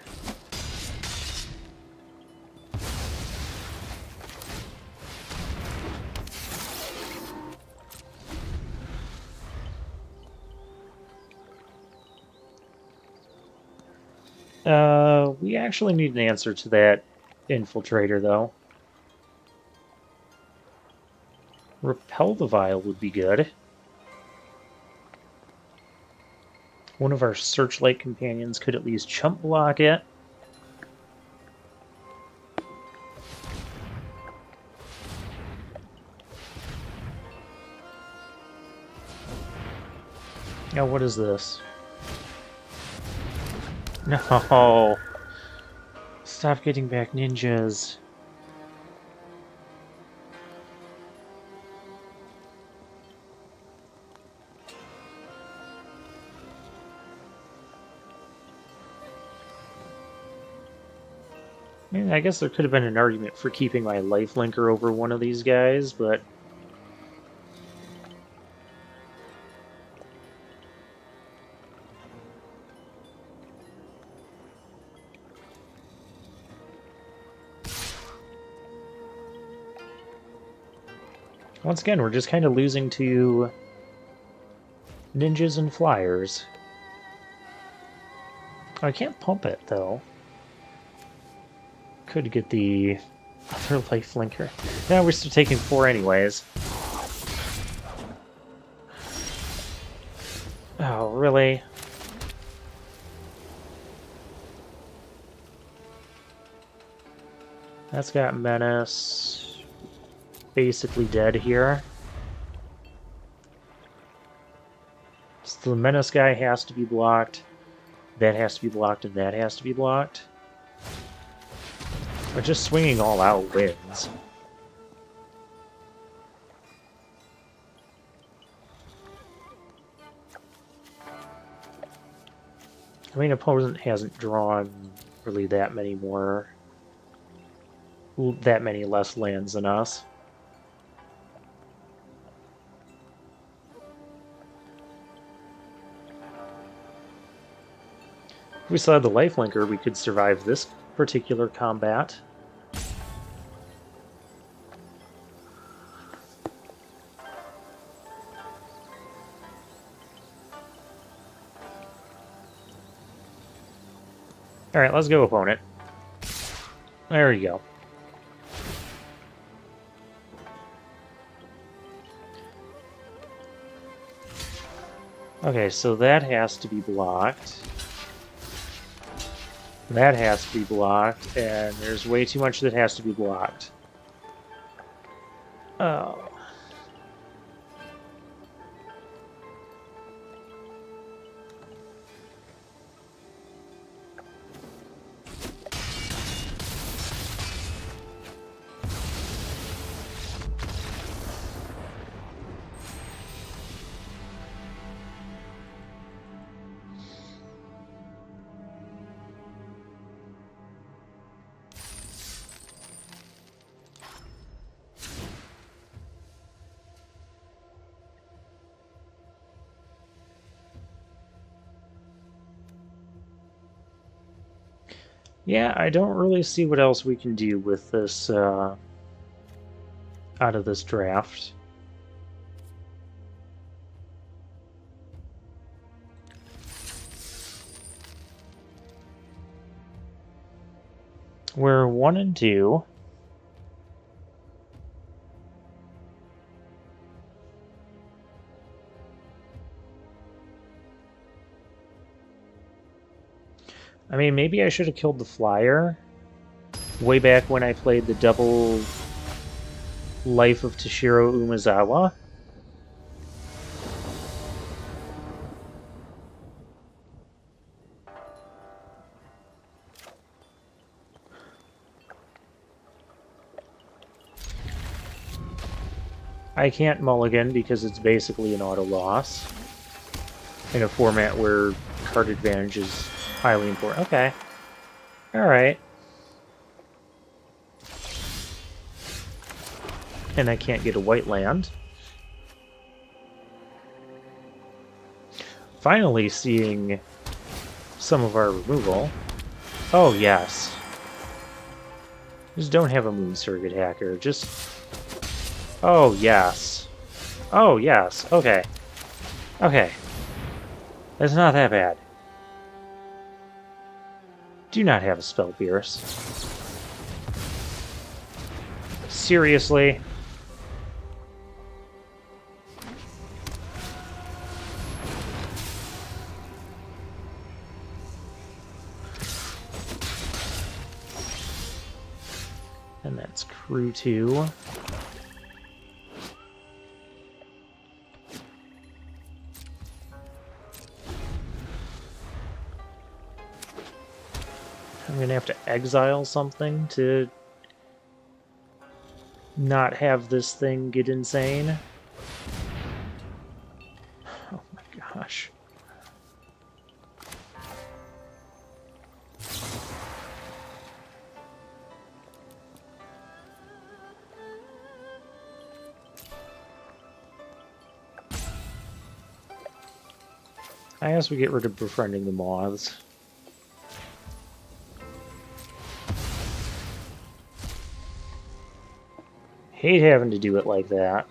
We actually need an answer to that infiltrator, though. Repel the vial would be good. One of our searchlight companions could at least chump block it. Now, what is this? No! Stop getting back ninjas. I mean, I guess there could have been an argument for keeping my lifelinker over one of these guys, but... once again, we're just kind of losing to ninjas and flyers. I can't pump it, though. Could get the other lifelinker. Now we're still taking 4 anyways. Oh, really? That's got Menace. Basically dead here. So the Menace guy has to be blocked. That has to be blocked, and that has to be blocked. But just swinging all out wins. I mean, opponent hasn't drawn really that many less lands than us. If we still had the lifelinker, we could survive this particular combat. Alright, let's go, opponent. There you go. Okay, so that has to be blocked. That has to be blocked, and there's way too much that has to be blocked. Oh. Yeah, I don't really see what else we can do with this, out of this draft. We're 1 and 2. I mean, maybe I should have killed the flyer way back when I played the double Life of Toshiro Umezawa. I can't mulligan because it's basically an auto loss in a format where card advantage is highly important. Okay. Alright. And I can't get a white land. Finally seeing some of our removal. Oh, yes. Just don't have a Moon Circuit Hacker. Just... Oh, yes. Oh, yes. Okay. Okay. It's not that bad. Do not have a Spell Pierce. Seriously? And that's crew 2. I'm gonna have to exile something to not have this thing get insane. Oh my gosh. I guess we get rid of Befriending the Moths. Hate having to do it like that.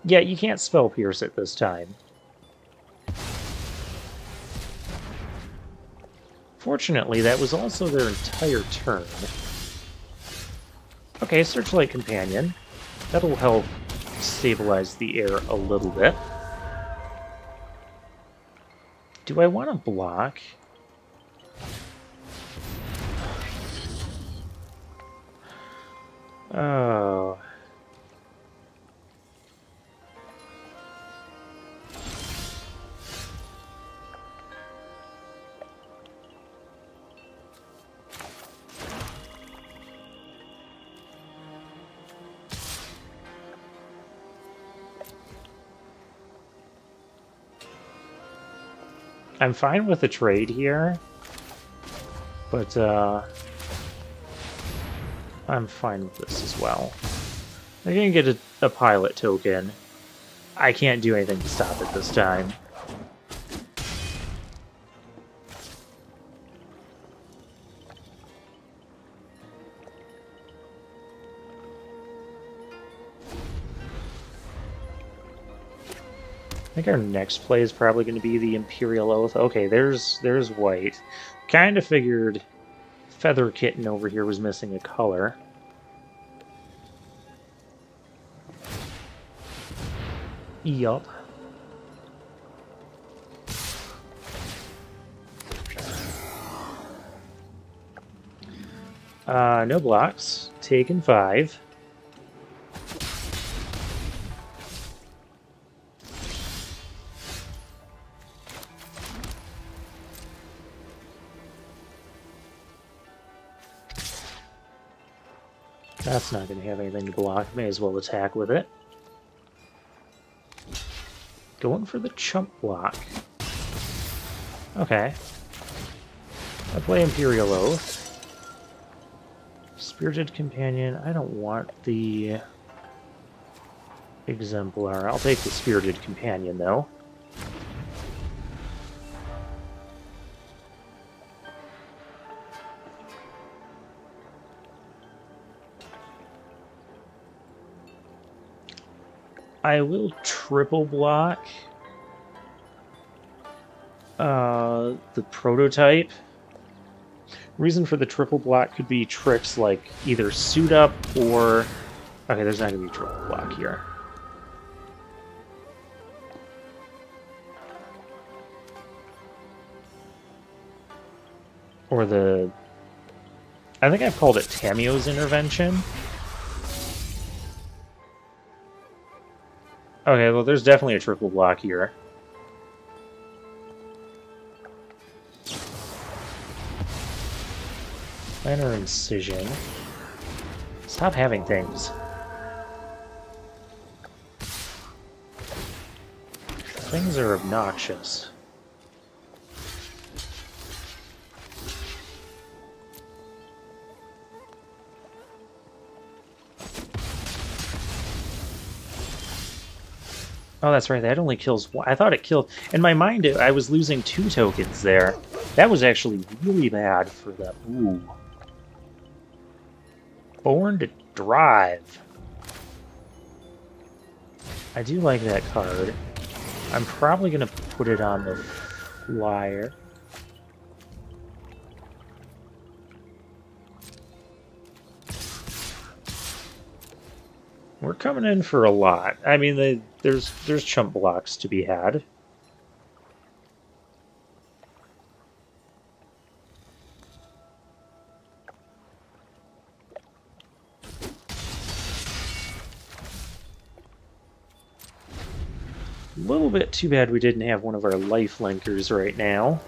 Yeah, you can't Spell Pierce it this time. Fortunately, that was also their entire turn. Okay, Searchlight Companion. That'll help stabilize the air a little bit. Do I want to block? Oh. I'm fine with the trade here, but I'm fine with this as well. They're gonna get a pilot token. I can't do anything to stop it this time. I think our next play is probably going to be the Imperial Oath. Okay, there's white. Kind of figured Feather Kitten over here was missing a color. Yup. No blocks. Taken 5. That's not going to have anything to block. May as well attack with it. Going for the chump block. Okay. I play Imperial Oath. Spirited Companion. I don't want the Exemplar. I'll take the Spirited Companion, though. I will triple block the prototype. Reason for the triple block could be tricks like either suit up or... Okay, there's not going to be triple block here. Or the... I think I've called it Tamio's Intervention. Okay, well, there's definitely a triple block here. Planner Incision. Stop having things. Things are obnoxious. Oh, that's right. That only kills one. I thought it killed... In my mind, I was losing 2 tokens there. That was actually really bad for them. Ooh. Born to Drive. I do like that card. I'm probably going to put it on the flyer. We're coming in for a lot. I mean, there's chump blocks to be had. A little bit too bad we didn't have one of our life linkers right now.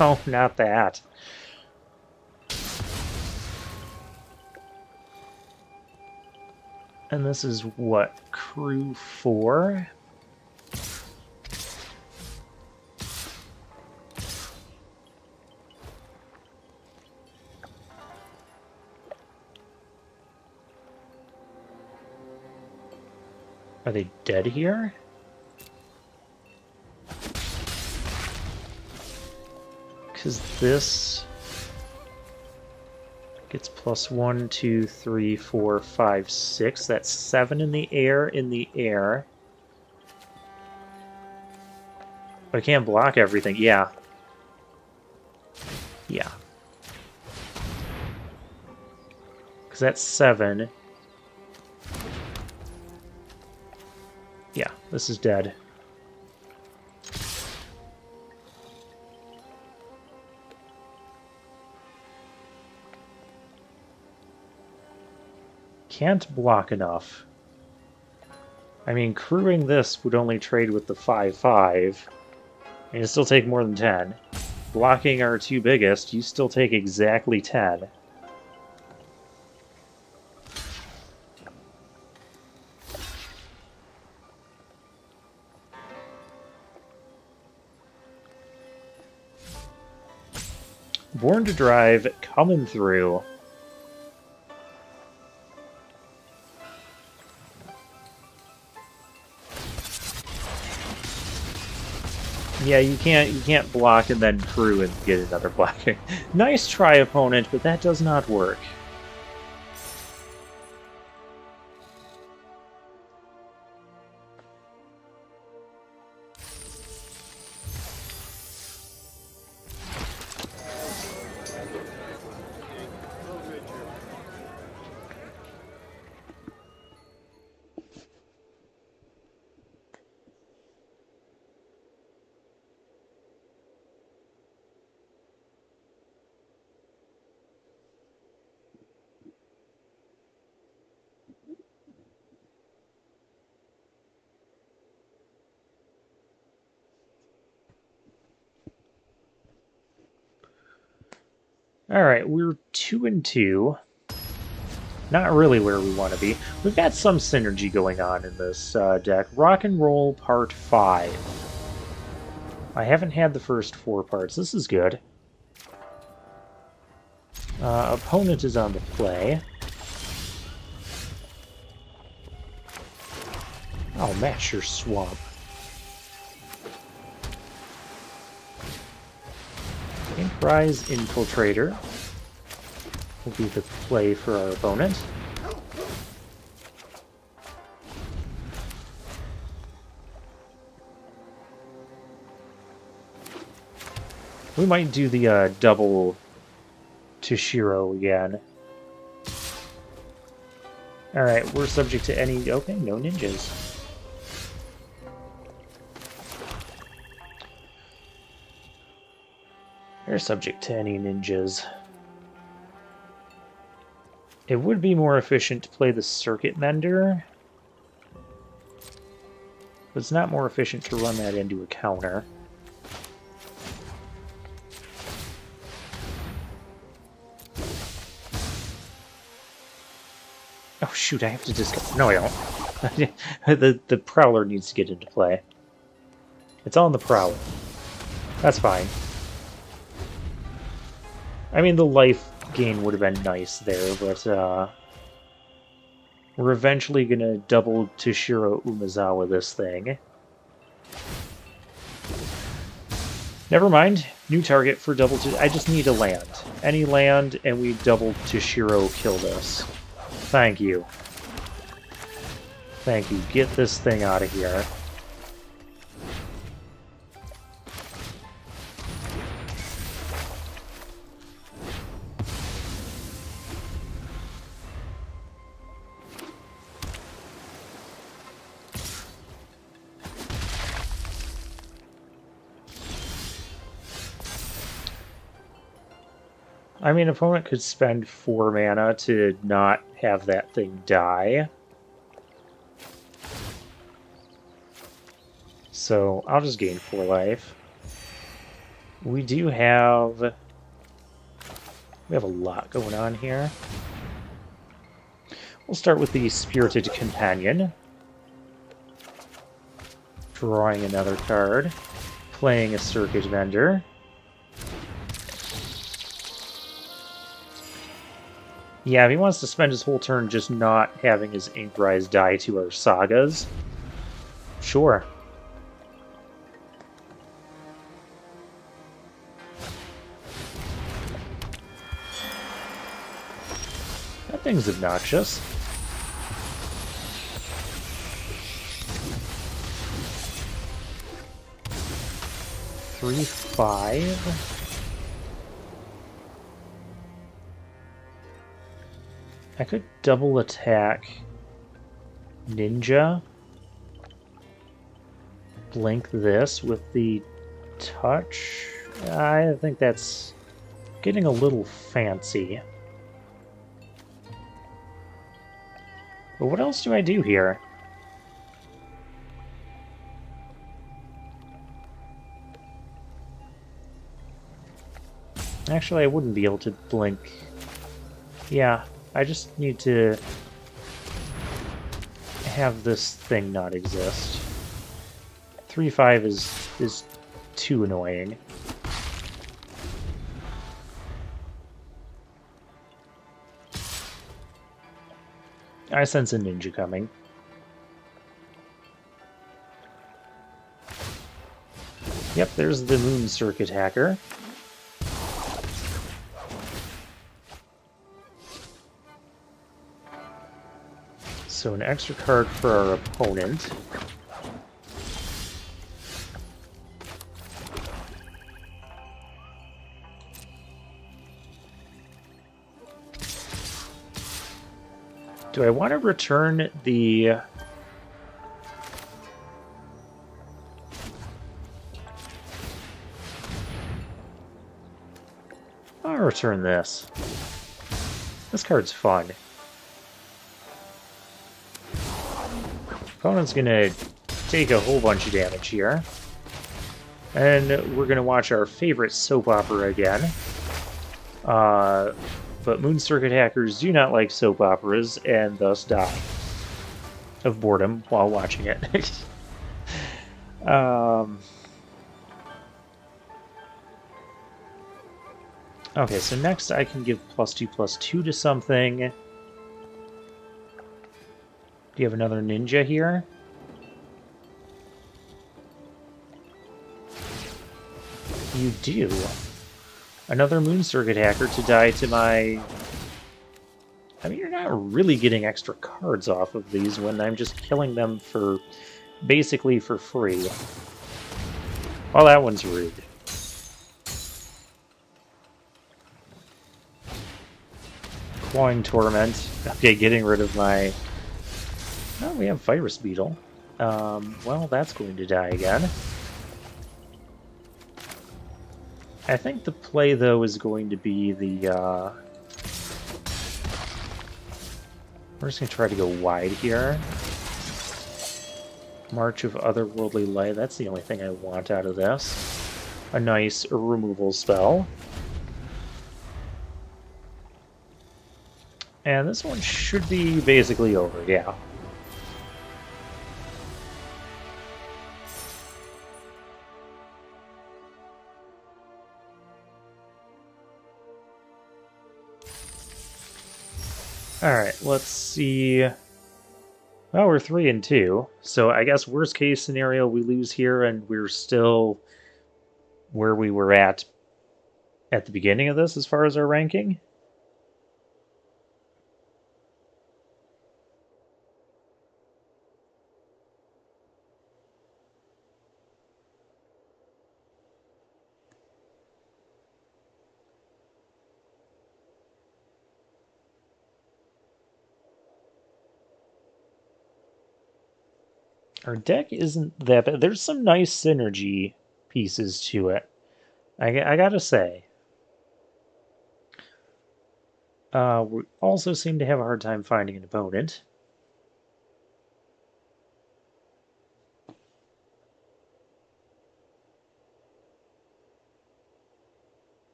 No, not that. And this is what, crew 4? Are they dead here? Because this gets +1, 2, 3, 4, 5, 6. That's 7 in the air, But I can't block everything. Yeah. Yeah. Because that's 7. Yeah, this is dead. Can't block enough. I mean, crewing this would only trade with the 5/5, and you still take more than 10. Blocking our 2 biggest, you still take exactly 10. Born to Drive coming through. Yeah, you can't block and then crew and get another blocking. Nice try, opponent, but that does not work. Alright, we're 2-2. Not really where we want to be. We've got some synergy going on in this deck. Rock and Roll Part 5. I haven't had the first 4 parts. This is good. Opponent is on the play. I'll match your swamp. Imprise Infiltrator will be the play for our opponent. We might do the double Toshiro again. Alright, we're subject to any... Okay, no ninjas. They're subject to any ninjas. It would be more efficient to play the Circuit Mender, but it's not more efficient to run that into a counter. Oh shoot, I have to discard. No, I don't. the Prowler needs to get into play. It's on the Prowler. That's fine. I mean, the life gain would have been nice there, but we're eventually gonna double Toshiro Umezawa this thing. Never mind. New target for double I just need a land. Any land, and we double Toshiro kill this. Thank you. Thank you. Get this thing out of here. I mean, opponent could spend 4 mana to not have that thing die. So I'll just gain 4 life. We do have... We have a lot going on here. We'll start with the Spirited Companion. Drawing another card. Playing a Circuit Vendor. Yeah, if he wants to spend his whole turn just not having his Inkrise die to our Sagas, sure. That thing's obnoxious. Three, 5. I could double attack Ninja. Blink this with the touch. I think that's getting a little fancy. But what else do I do here? Actually, I wouldn't be able to blink. Yeah. I just need to have this thing not exist. 3/5 is too annoying. I sense a ninja coming. Yep, there's the Moon Circuit Hacker. So an extra card for our opponent. Do I want to return the... I'll return this. This card's fun. Opponent's gonna take a whole bunch of damage here. And we're gonna watch our favorite soap opera again. But Moon Circuit Hackers do not like soap operas and thus die of boredom while watching it. Okay, so next I can give +2/+2 to something. Do you have another ninja here? You do. Another Moon Circuit Hacker to die to my... I mean, you're not really getting extra cards off of these when I'm just killing them for... basically for free. Well, that one's rude. Clawing Torment. Okay, getting rid of my... Oh, we have Virus Beetle. Well, that's going to die again. I think the play, though, is going to be the... We're just going to try to go wide here. March of Otherworldly Light, that's the only thing I want out of this. A nice removal spell. And this one should be basically over, yeah. Alright, let's see. Well, we're 3-2, so I guess worst case scenario, we lose here and we're still where we were at the beginning of this as far as our ranking. Our deck isn't that bad. There's some nice synergy pieces to it. I gotta say. We also seem to have a hard time finding an opponent.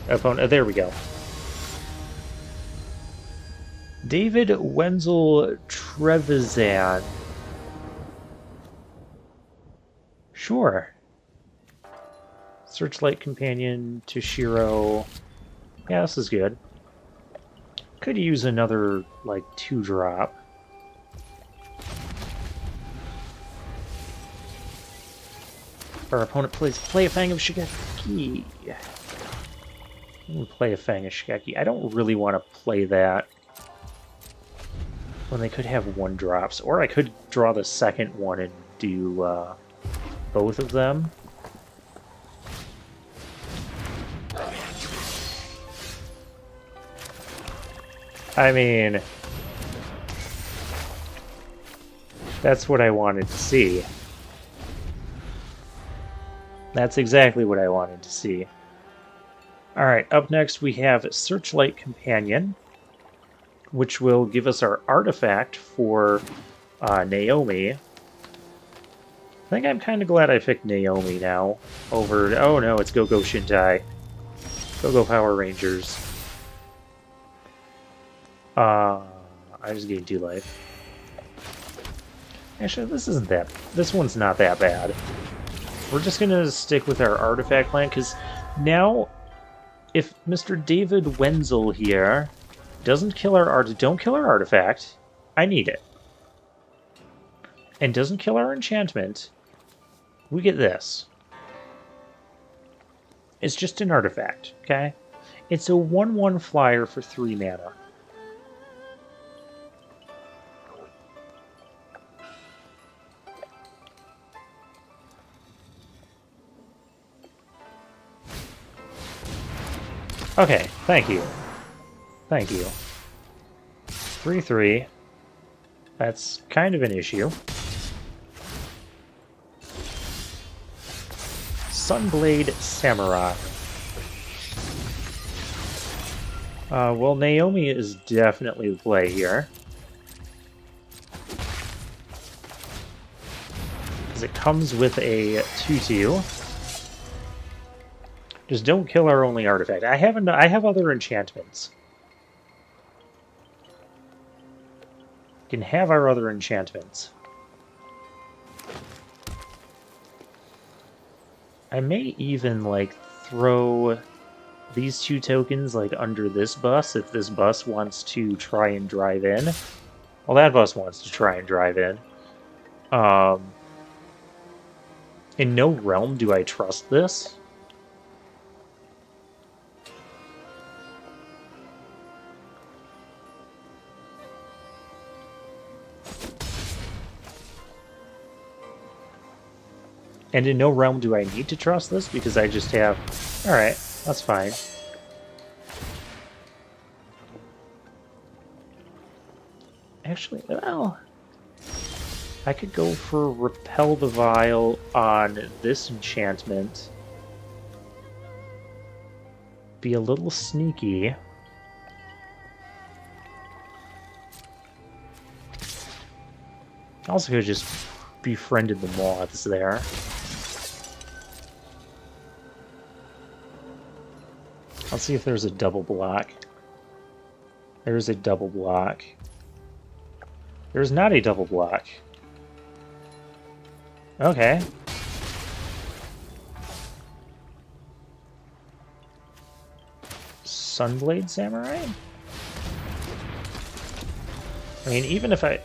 Opponent. There we go. David Wenzel Trevisan. Sure. Searchlight Companion, Toshiro. Yeah, this is good. Could use another, like, 2-drop. Our opponent plays Play a Fang of Shigeki. Play a Fang of Shigeki. I don't really want to play that when they could have 1-drops. Or I could draw the second one and do both of them. I mean, that's what I wanted to see. That's exactly what I wanted to see. Alright, up next we have Searchlight Companion, which will give us our artifact for Naomi. I think I'm kind of glad I picked Naomi now over... Oh no, it's Go-Go Shintai. Go-Go Power Rangers. I just gained 2 life. Actually, this isn't that... This one's not that bad. We're just gonna stick with our artifact plan, because now, if Mr. David Wenzel here doesn't kill our don't kill our artifact, I need it, and doesn't kill our enchantment, we get this. It's just an artifact, okay? It's a 1/1 flyer for 3 mana. Okay, thank you. Thank you. 3/3. That's kind of an issue. Sunblade Samurai. Well, Naomi is definitely the play here. Because it comes with a 2/2. Just don't kill our only artifact. I have other enchantments. Can have our other enchantments. I may even, like, throw these 2 tokens, like, under this bus if this bus wants to try and drive in. Well, that bus wants to try and drive in. In no realm do I trust this. And in no realm do I need to trust this, because I just have... Alright, that's fine. Actually, well... I could go for Repel the Vile on this enchantment. Be a little sneaky. Also could just befriended the moths there. Let's see if there's a double block. There's a double block. There's not a double block. Okay. Sunblade Samurai? I mean, even if I...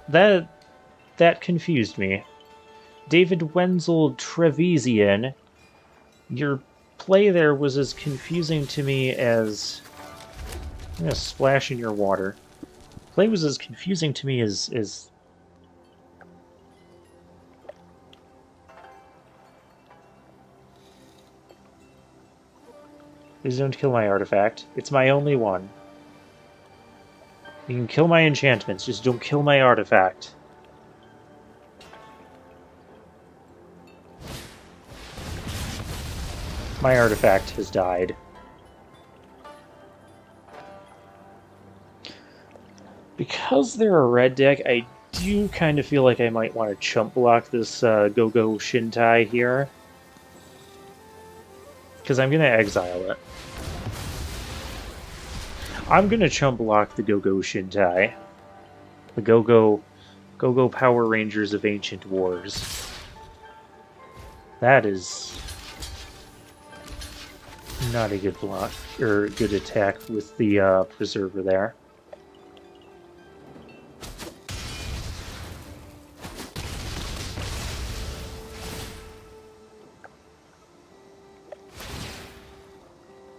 That confused me. David Wenzel Trevisan, your play there was as confusing to me as... I'm gonna splash in your water. Play was as confusing to me as Please don't kill my artifact. It's my only one. You can kill my enchantments, just don't kill my artifact. My artifact has died. Because they're a red deck, I do kind of feel like I might want to chump block this Go-Go Shintai here. Because I'm going to exile it. I'm going to chump block the Go-Go Shintai. The Go-Go Power Rangers of Ancient Wars. That is not a good block, or good attack with the Preserver there.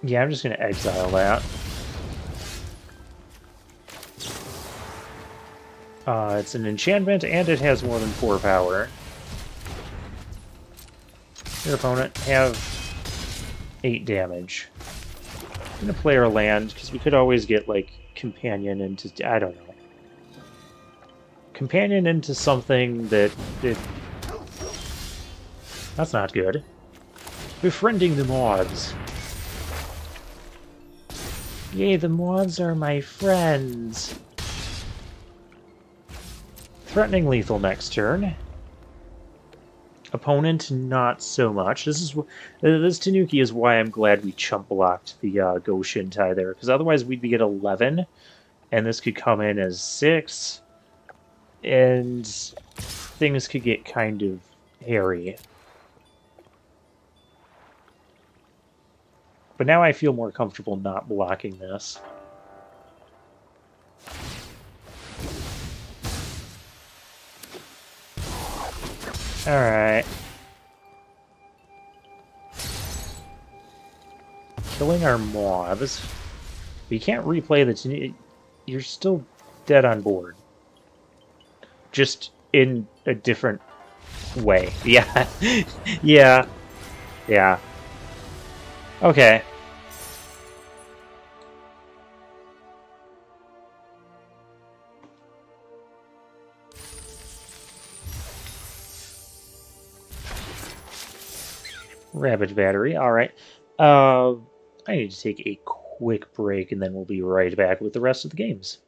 Yeah, I'm just going to exile that. It's an enchantment, and it has more than 4 power. Your opponent have 8 damage. I'm going to play our land, because we could always get, like, Companion into... I don't know. Companion into something that... That's not good. Befriending the moths. Yay, the moths are my friends. Threatening lethal next turn. Opponent, not so much. This Tanuki is why I'm glad we chump blocked the Go Shintai there, because otherwise we'd be at 11, and this could come in as 6, and things could get kind of hairy. But now I feel more comfortable not blocking this. Alright. Killing our mobs. We can't replay the... You're still dead on board. Just in a different way. Yeah. Yeah. Yeah. Okay. Rabbit battery, alright. I need to take a quick break and then we'll be right back with the rest of the games.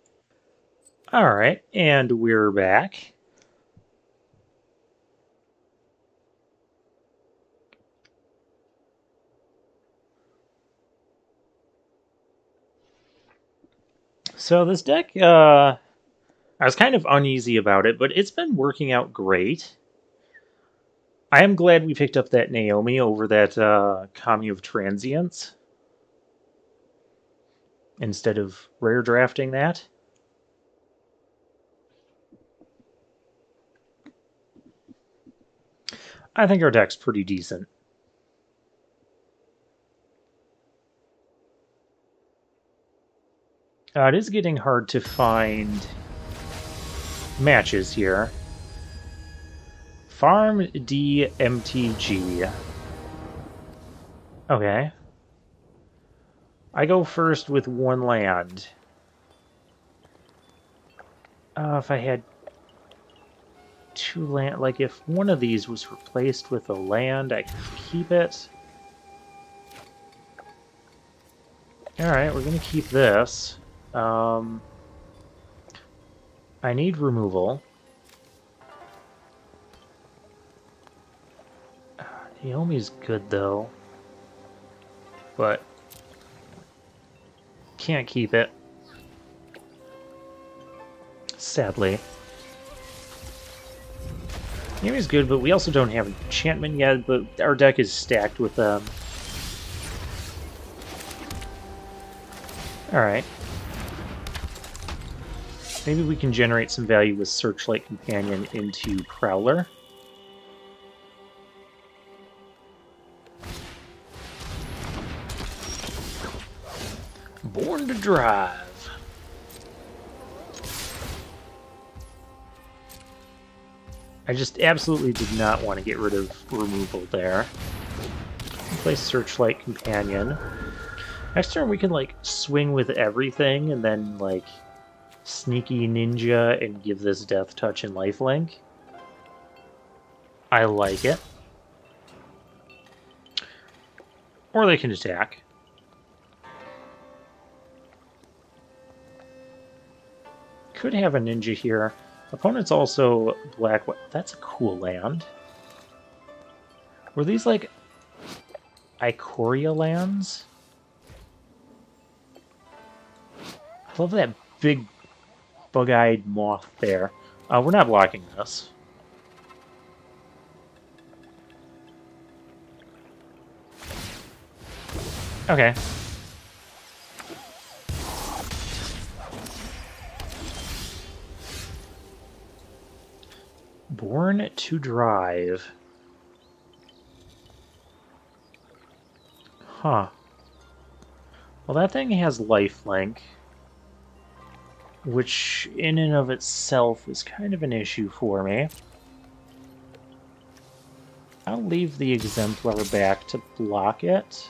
Alright, and we're back. So this deck, I was kind of uneasy about it, but it's been working out great. I am glad we picked up that Naomi over that Kami of Transience instead of rare drafting that. I think our deck's pretty decent. It is getting hard to find matches here. Farm DMTG. Okay. I go first with 1 land. If I had 2 land, like if one of these was replaced with a land, I could keep it. Alright, we're gonna keep this. I need removal. Naomi's good, though. But can't keep it. Sadly. Game is good, but we also don't have enchantment yet, but our deck is stacked with them. Alright. Maybe we can generate some value with Searchlight Companion into Prowler. Born to Drive. I just absolutely did not want to get rid of removal there. Play Searchlight Companion. Next turn we can, like, swing with everything and then, like, Sneaky Ninja and give this Death Touch and Lifelink. I like it. Or they can attack. Could have a Ninja here. Opponent's also black. That's a cool land. Were these like Ikoria lands? I love that big bug-eyed moth there. We're not blocking this. Okay. Born to Drive. Huh. Well, that thing has lifelink, which in and of itself is kind of an issue for me. I'll leave the Exemplar back to block it.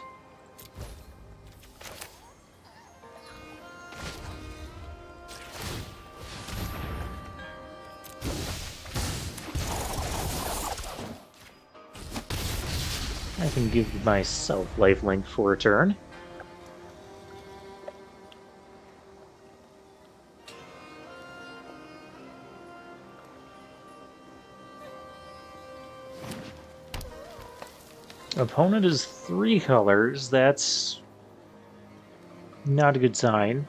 I can give myself lifelink for a turn. Opponent is 3 colors. That's not a good sign.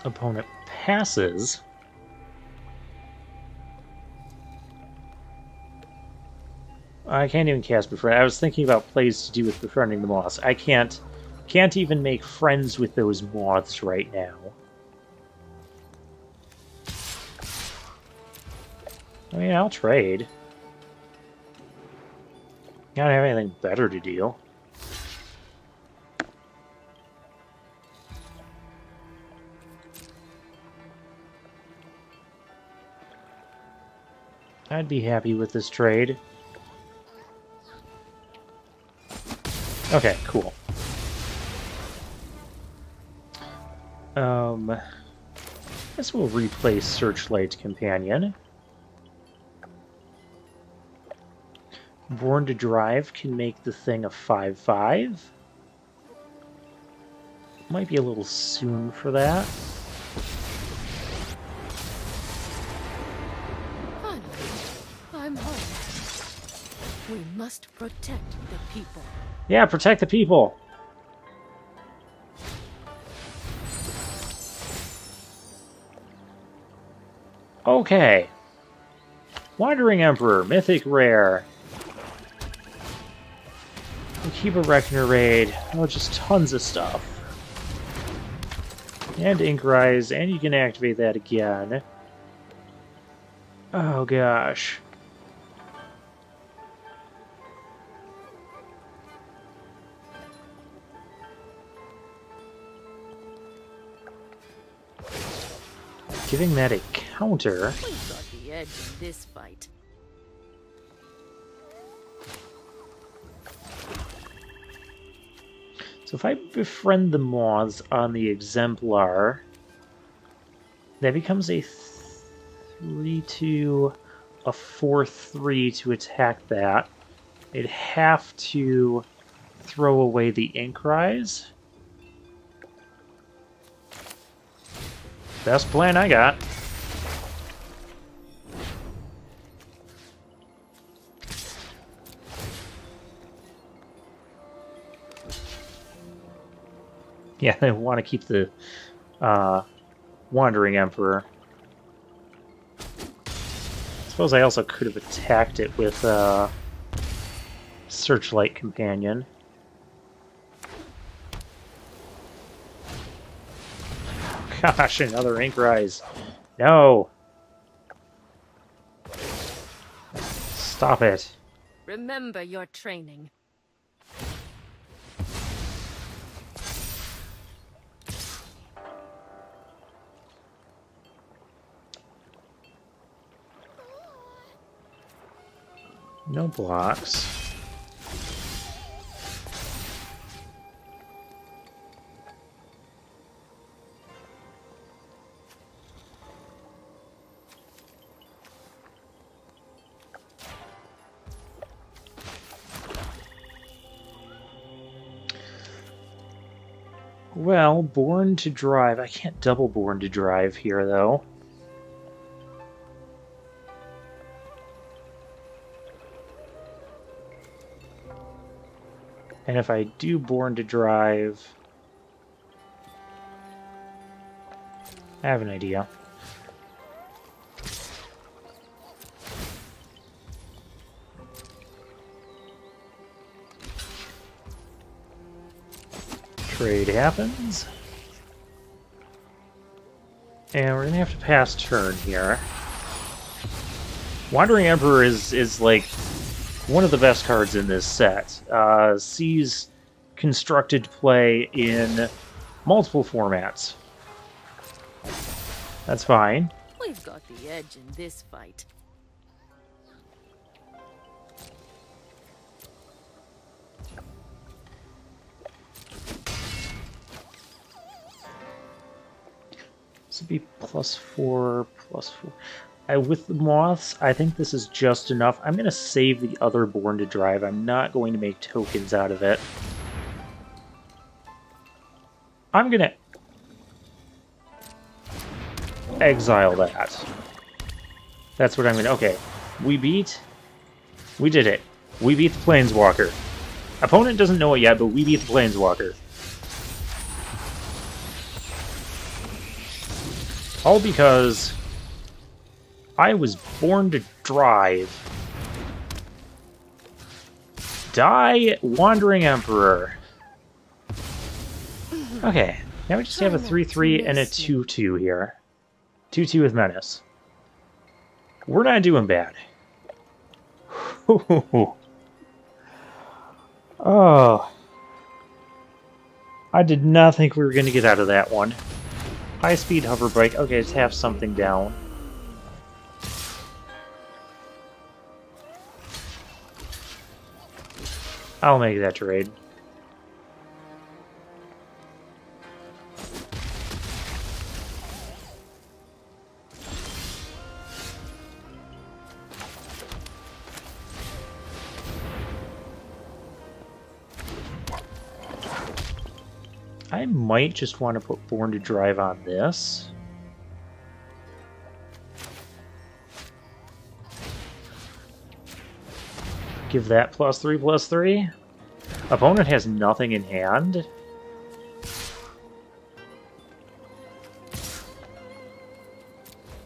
Opponent passes. I can't even cast Befriend. I was thinking about plays to do with befriending the moths. I can't even make friends with those moths right now. I mean, I'll trade. I don't have anything better to do. I'd be happy with this trade. Okay, cool. I guess we'll replace Searchlight Companion. Born to Drive can make the thing a 5/5. Might be a little soon for that. I'm home. We must protect the people. Yeah, protect the people. Okay. Wandering Emperor, Mythic Rare. We keep a Reckoner Raid. Oh, just tons of stuff. And Ink Rise, and you can activate that again. Oh gosh. Giving that a counter. We've got the edge in this fight. So if I befriend the moths on the Exemplar, that becomes a 3/2, a 4/3 to attack that. It'd have to throw away the ink rise. Best plan I got. Yeah, I want to keep the Wandering Emperor. I suppose I also could have attacked it with Searchlight Companion. Gosh, another ink rise. No! Stop it. Remember your training. No blocks. Well, Born to Drive. I can't double Born to Drive here, though. And if I do Born to Drive... I have an idea. Trade happens. And we're gonna have to pass turn here. Wandering Emperor is like one of the best cards in this set. Sees constructed play in multiple formats. That's fine. We've got the edge in this fight. This would be +4, +4. With the moths, I think this is just enough. I'm going to save the other Born to Drive. I'm not going to make tokens out of it. I'm going to exile that. That's what I'm going to... Okay. We did it. We beat the Planeswalker. Opponent doesn't know it yet, but we beat the Planeswalker. All because I was born to drive. Die, Wandering Emperor. Okay, now we just have a 3/3 and a 2/2 here. 2/2 with Menace. We're not doing bad. Oh. I did not think we were going to get out of that one. High-speed hover bike. Okay, let's have something down. I'll make that trade. I might just want to put Born to Drive on this. Give that +3/+3. Opponent has nothing in hand.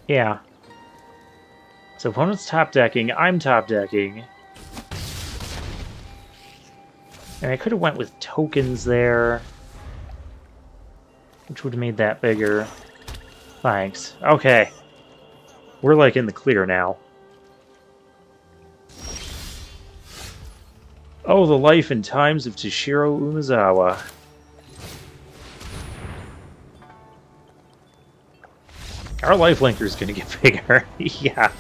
Yeah. So opponent's top decking, I'm top decking. And I could have went with tokens there, which would have made that bigger. Thanks. Okay. We're like in the clear now. Oh, the life and times of Toshiro Umezawa. Our lifelinker is going to get bigger. Yeah.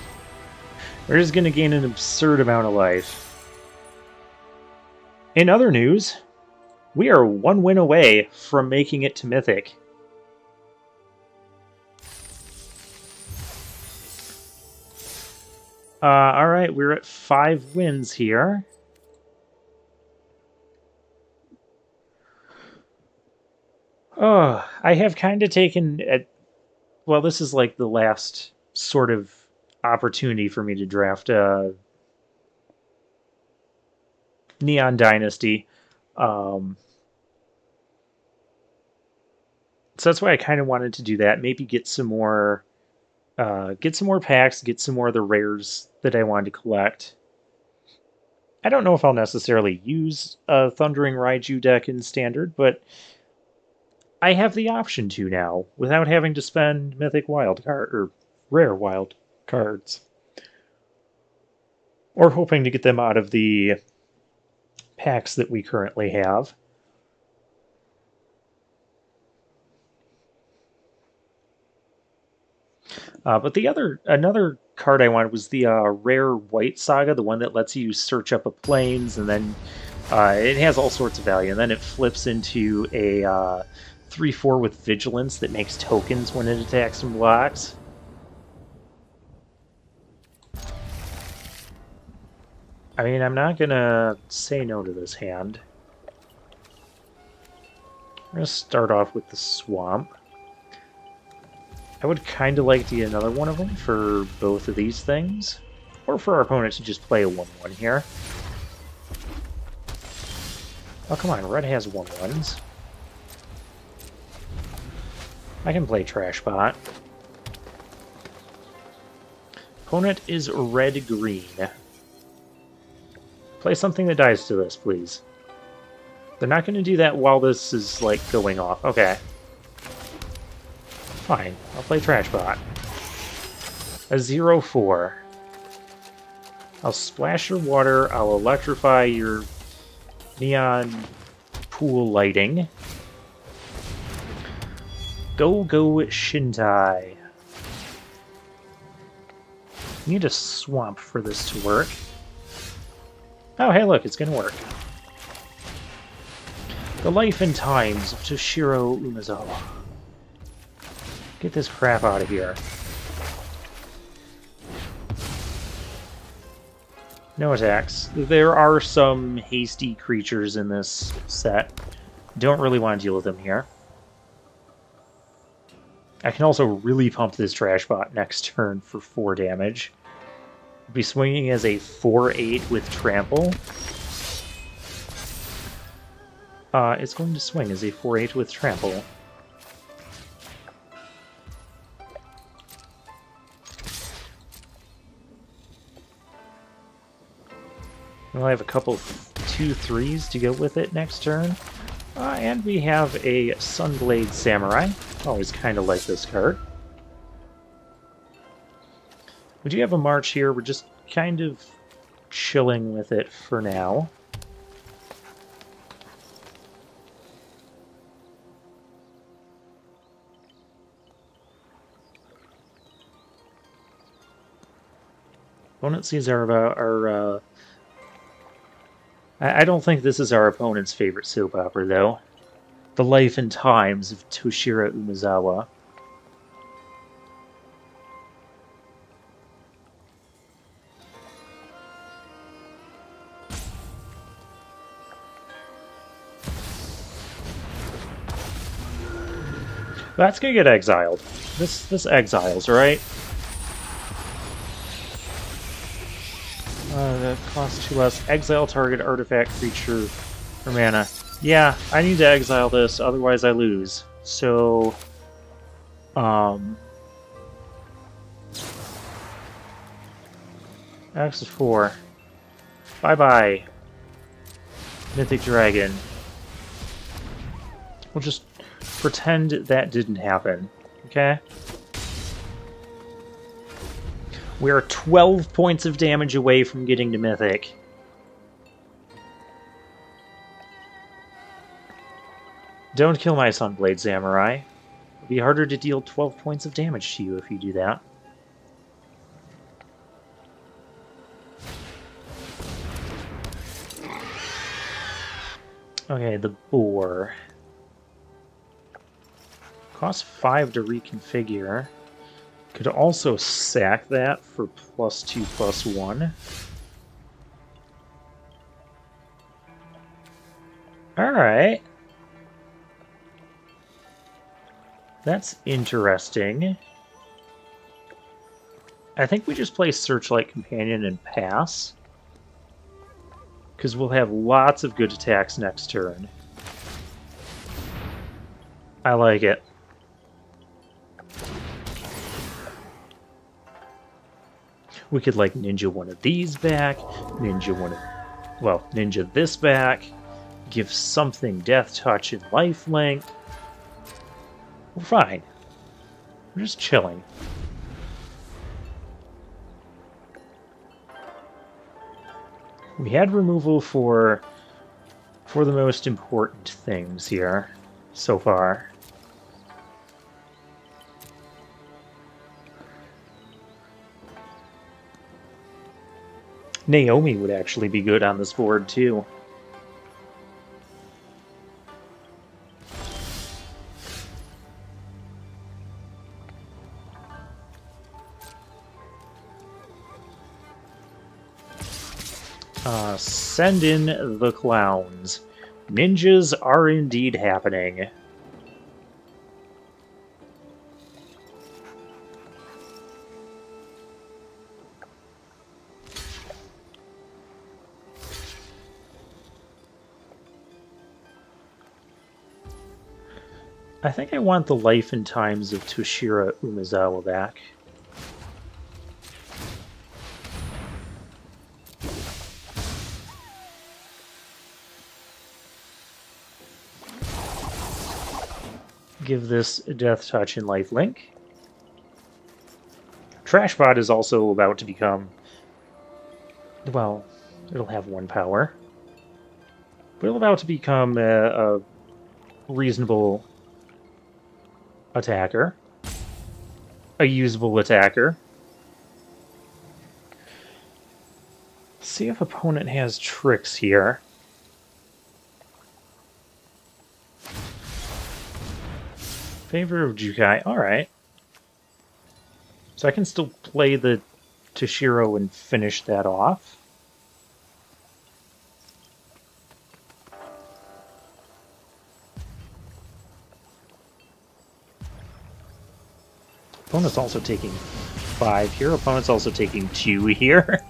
We're just going to gain an absurd amount of life. In other news, we are 1 win away from making it to Mythic. Alright, we're at 5 wins here. Oh, I have kind of taken well, this is like the last sort of opportunity for me to draft Neon Dynasty. Um, so that's why I kind of wanted to do that. Maybe get some more packs, get some more of the rares that I wanted to collect. I don't know if I'll necessarily use a Thundering Raiju deck in Standard, but I have the option to now without having to spend Mythic Wild card or Rare Wild cards, or hoping to get them out of the packs that we currently have. But another card I wanted was the Rare White Saga, the one that lets you search up a plains, and then it has all sorts of value, and then it flips into a 3/4 with Vigilance that makes tokens when it attacks and blocks. I mean, I'm not gonna say no to this hand. I'm gonna start off with the Swamp. I would kind of like to get another one of them for both of these things, or for our opponent to just play a 1/1 here. Oh, come on, red has 1/1s. I can play Trash Bot. Opponent is red-green. Play something that dies to this, please. They're not going to do that while this is, like, going off. Okay. Fine. I'll play Trash Bot. A 0/4. I'll splash your water. I'll electrify your neon pool lighting. Go Shintai. Need a swamp for this to work. Oh, hey, look, it's gonna work. The Life and Times of Toshiro Umezawa. Get this crap out of here. No attacks. There are some hasty creatures in this set. Don't really want to deal with them here. I can also really pump this Trash Bot next turn for 4 damage. Be swinging as a 4/8 with Trample. It's going to swing as a 4/8 with Trample. We'll have a couple 2/3s to go with it next turn. And we have a Sunblade Samurai. Always kind of like this card. We do have a March here. We're just kind of chilling with it for now. Opponent sees our I don't think this is our opponent's favorite soap opera, though. The Life and Times of Toshiro Umezawa. That's gonna get exiled. This exiles, right? That costs 2 less. Exile target artifact creature for mana. Yeah, I need to exile this, otherwise I lose. So, X is 4. Bye-bye, Mythic Dragon. We'll just pretend that didn't happen, okay? We're 12 points of damage away from getting to Mythic. Don't kill my Sunblade Samurai. It'll be harder to deal 12 points of damage to you if you do that. Okay, the Boar. Costs 5 to reconfigure. Could also sack that for +2/+1. Alright. That's interesting. I think we just play Searchlight Companion and pass. Because we'll have lots of good attacks next turn. I like it. We could like ninja one of these back, ninja this back, give something death touch and lifelink. We're fine. We're just chilling. We had removal for the most important things here so far. Naomi would actually be good on this board too. Send in the clowns. Ninjas are indeed happening. I think I want the life and times of Toshiro Umezawa back. Give this Death Touch and Lifelink. Trashbot is also about to become... well, it'll have 1 power. But it'll about to become a reasonable attacker. A usable attacker. See if opponent has tricks here. Favor of Jukai. Alright. So I can still play the Toshiro and finish that off. Opponent's also taking 5 here. Opponent's also taking 2 here.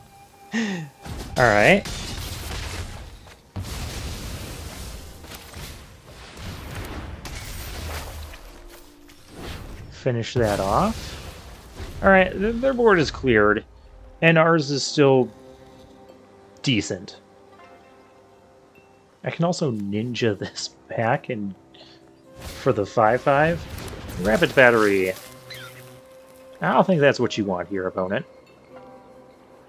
Alright. Finish that off. Alright, their board is cleared. And ours is still decent. I can also ninja this back and for the 5/5. Rapid battery. I don't think that's what you want here, opponent.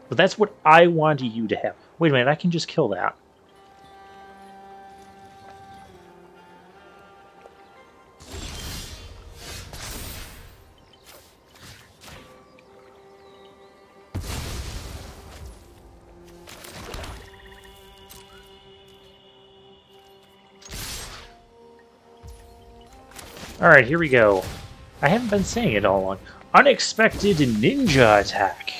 But that's what I want you to have. Wait a minute, I can just kill that. Alright, here we go. I haven't been saying it all along. Unexpected ninja attack.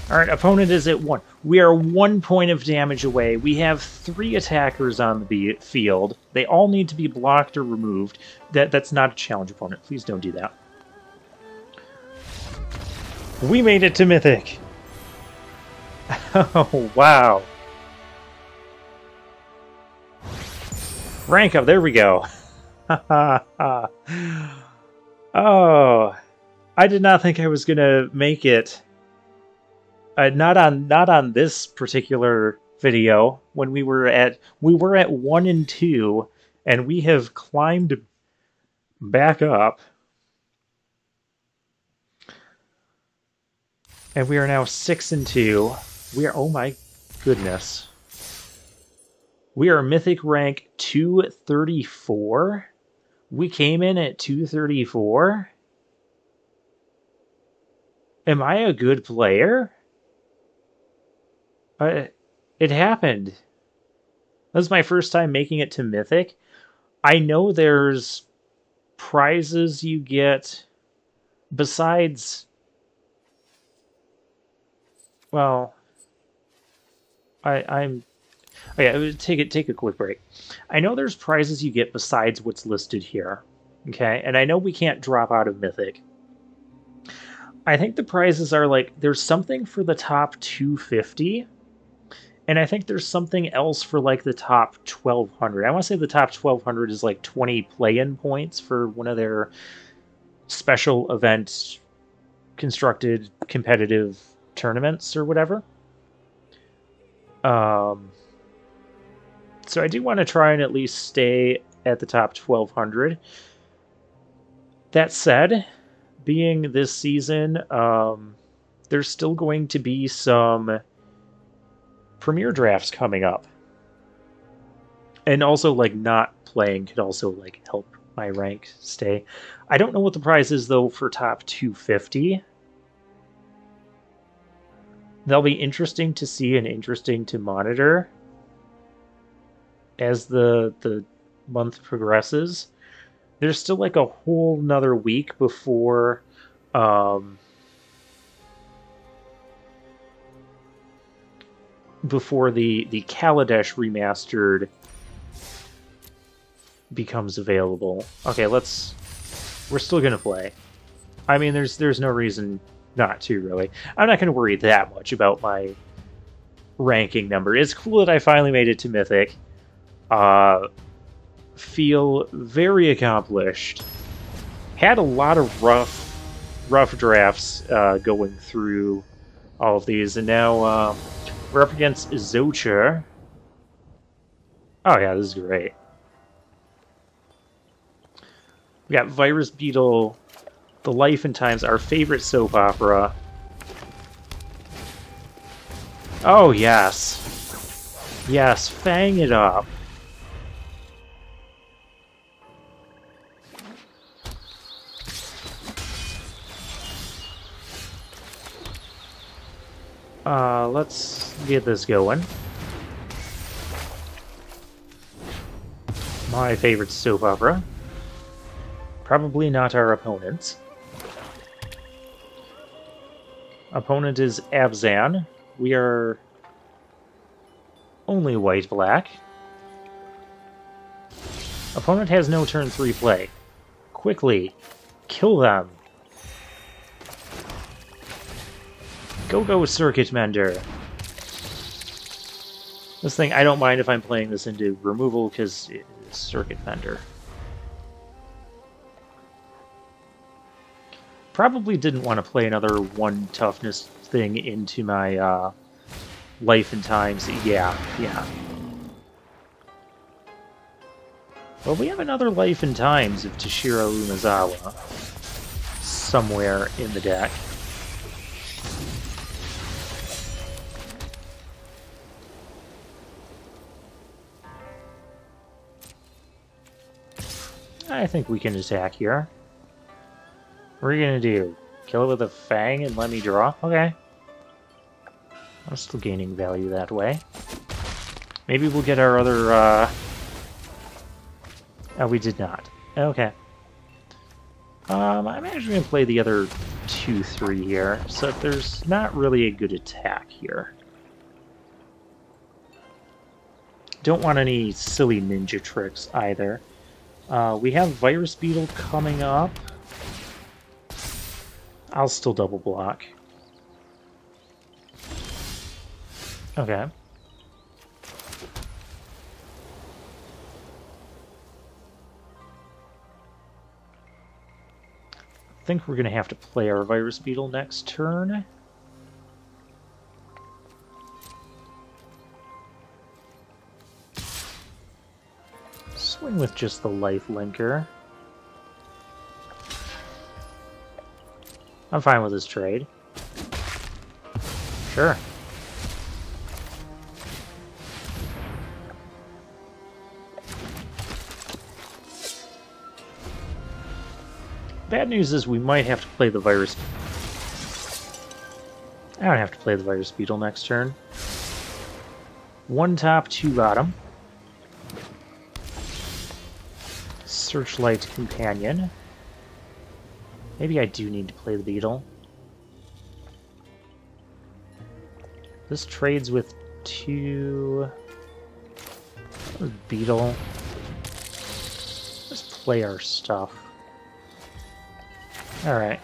Alright, opponent is at 1. We are 1 point of damage away. We have 3 attackers on the field. They all need to be blocked or removed. That's not a challenge, opponent. Please don't do that. We made it to Mythic! Oh, wow. Rank up, there we go. Oh, I did not think I was gonna make it. Not on this particular video. When we were at 1 and 2, and we have climbed back up, and we are now 6 and 2. We are, oh my goodness, we are Mythic rank 234. We came in at 234. Am I a good player? It happened. This is my first time making it to Mythic. I know there's prizes you get besides, well, I'm okay. Take a quick break. I know there's prizes you get besides what's listed here. Okay, and I know we can't drop out of Mythic. I think the prizes are like there's something for the top 250. And I think there's something else for like the top 1200. I want to say the top 1200 is like 20 play-in points for one of their special event constructed competitive tournaments or whatever. So I do want to try and at least stay at the top 1200. That said, being this season, there's still going to be some Premier drafts coming up. And also, like, not playing could also, like, help my rank stay. I don't know what the prize is, though, for top 250. That'll be interesting to see and interesting to monitor as the month progresses. There's still, like, a whole nother week before before the Kaladesh remastered becomes available. Okay, we're still gonna play. I mean, there's no reason not to, really. I'm not gonna worry that much about my ranking number. It's cool that I finally made it to Mythic. Feel very accomplished. Had a lot of rough drafts going through all of these, and now we're up against Zocher. Oh yeah, this is great. We got Virus Beetle, The Life and Times, our favorite soap opera. Oh yes. Yes, fang it up. Let's get this going. My favorite soap opera. Probably not our opponent's. Opponent is Abzan. We are only white-black. Opponent has no turn 3 play. Quickly, kill them. Go, Circuit Mender. This thing, I don't mind if I'm playing this into removal because it is Circuit Mender. Probably didn't want to play another 1 toughness thing into my Life and Times. Yeah. Well, we have another Life and Times of Toshiro Umezawa somewhere in the deck. I think we can attack here. What are you gonna do? Kill it with a fang and let me draw? Okay. I'm still gaining value that way. Maybe we'll get our other, Oh, we did not. Okay. I'm actually gonna play the other 2-3 here, so there's not really a good attack here. Don't want any silly ninja tricks either. We have Virus Beetle coming up. I'll still double block. Okay. I think we're going to have to play our Virus Beetle next turn. Swing with just the Life Linker. I'm fine with this trade. Sure. Bad news is we might have to play the Virus... I don't have to play the Virus Beetle next turn. 1 top, 2 bottom. Searchlight Companion. Maybe I do need to play the Beetle. This trades with 2... Beetle. Let's play our stuff. Alright.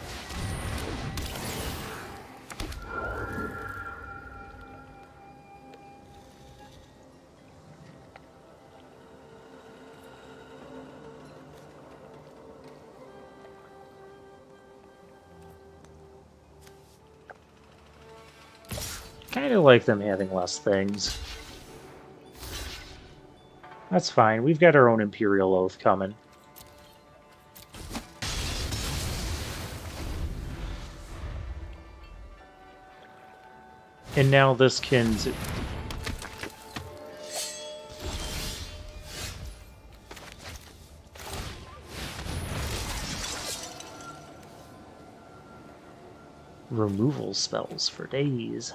Kind of like them having less things. That's fine. We've got our own Imperial Oath coming. And now this can... removal spells for days.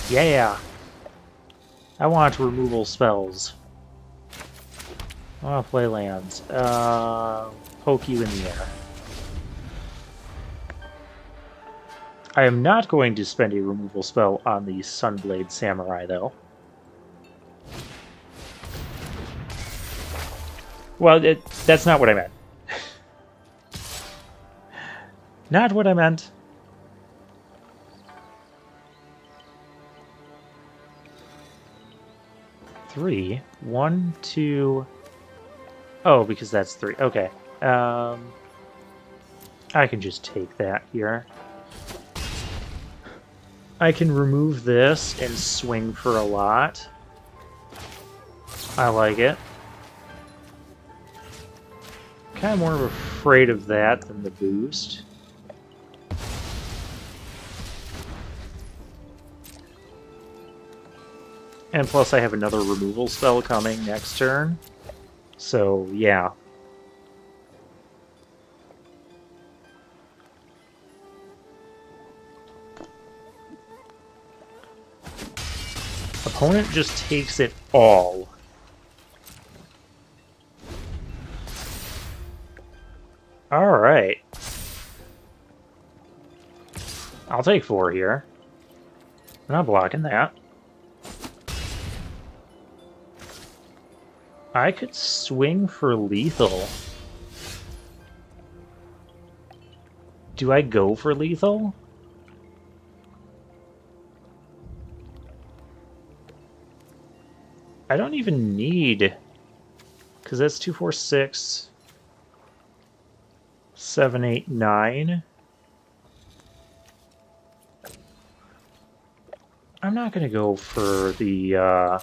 Yeah! I want removal spells. I want to play lands. Poke you in the air. I am not going to spend a removal spell on the Sunblade Samurai, though. Well, that's not what I meant. Not what I meant. Three. 1, 2... Oh, because that's 3. Okay. I can just take that here. I can remove this and swing for a lot. I like it. Kind of more afraid of that than the boost. And plus I have another removal spell coming next turn. So, yeah. Opponent just takes it all. Alright. I'll take 4 here. I'm not blocking that. I could swing for lethal. Do I go for lethal? I don't even need... Because that's 2, 4, 6... 7, 8, 9... I'm not going to go for the...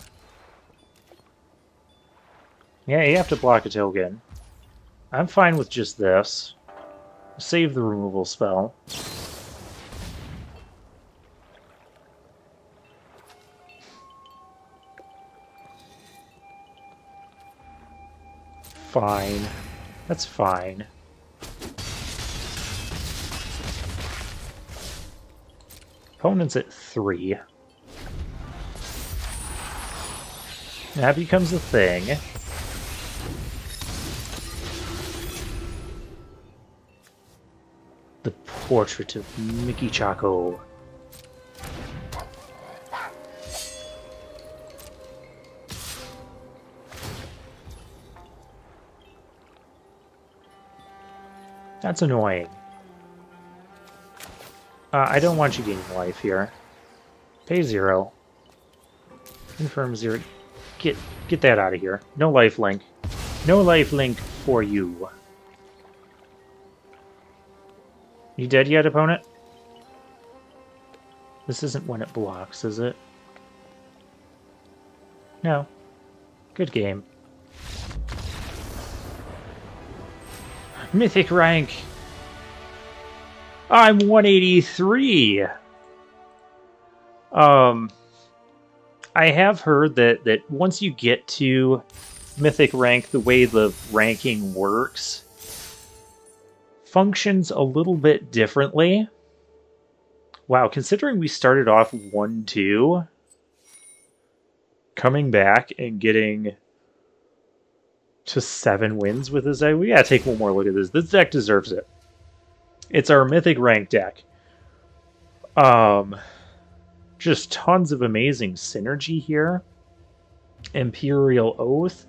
Yeah, you have to block a token. I'm fine with just this. Save the removal spell. Fine. That's fine. Opponent's at 3. That becomes a thing. The Portrait of Mickey Chaco. That's annoying. I don't want you gaining life here. Pay 0. Confirm 0. Get that out of here. No life link. No life link for you. You dead yet, opponent? This isn't when it blocks, is it? No. Good game. Mythic rank. I'm 183. I have heard that once you get to Mythic rank, the way the ranking works functions a little bit differently. Wow, considering we started off 1-2, coming back and getting to 7 wins with this deck. We gotta take one more look at this. This deck deserves it. It's our Mythic rank deck. Just tons of amazing synergy here. Imperial Oath.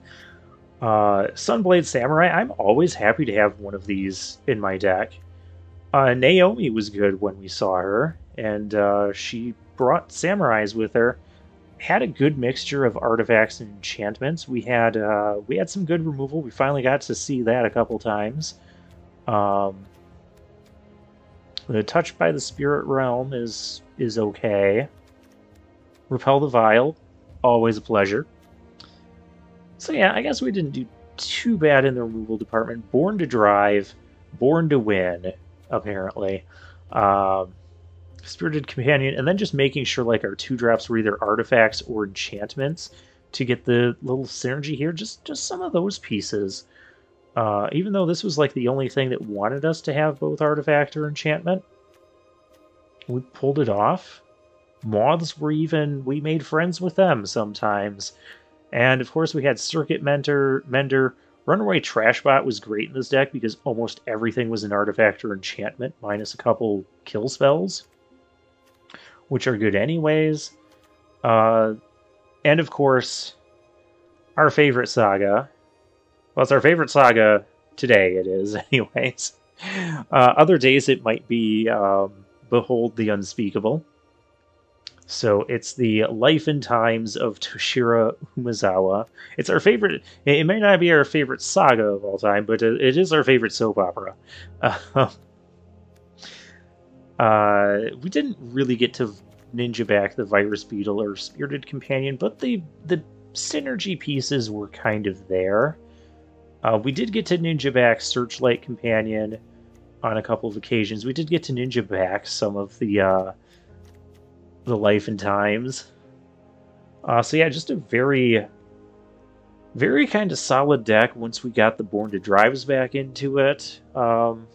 Sunblade Samurai. I'm always happy to have one of these in my deck. Naomi was good when we saw her, and she brought samurais with her. Had a good mixture of artifacts and enchantments. We had some good removal. We finally got to see that a couple times. The Touched by the Spirit Realm is okay. Repel the Vile, always a pleasure. So yeah, I guess we didn't do too bad in the removal department. Born to Drive, Born to Win, apparently. Spirited Companion, and then just making sure like our 2-drops were either artifacts or enchantments to get the little synergy here. Just some of those pieces. Even though this was like the only thing that wanted us to have both artifact or enchantment, we pulled it off. Moths were even, we made friends with them sometimes. And of course we had Circuit Mender. Runaway Trashbot was great in this deck because almost everything was an artifact or enchantment, minus a couple kill spells, which are good anyways. And of course, our favorite saga. Well, it's our favorite saga today, it is, anyways. Other days it might be Behold the Unspeakable. So it's the Life and Times of Toshiro Umezawa. It's our favorite. It may not be our favorite saga of all time, but it is our favorite soap opera. We didn't really get to ninja back the Virus Beetle or Spirited Companion, but the synergy pieces were kind of there. We did get to ninja back Searchlight Companion on a couple of occasions. We did get to ninja back some of the Life and Times. So yeah, just a very, very kind of solid deck once we got the Born to Drives back into it. Again,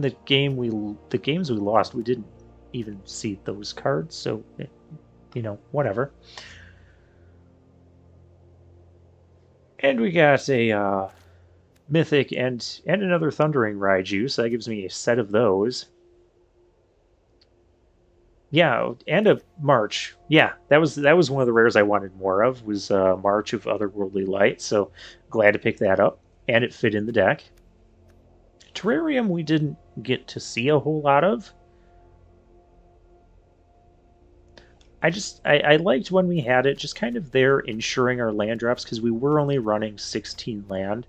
the games we lost, we didn't even see those cards, so you know, whatever. And we got a Mythic and another Thundering Raiju, so that gives me a set of those. Yeah, and a March. Yeah, that was one of the rares I wanted more of, was March of Otherworldly Light, so glad to pick that up. And it fit in the deck. Terrarium we didn't get to see a whole lot of. I liked when we had it, just kind of there ensuring our land drops, because we were only running 16 land.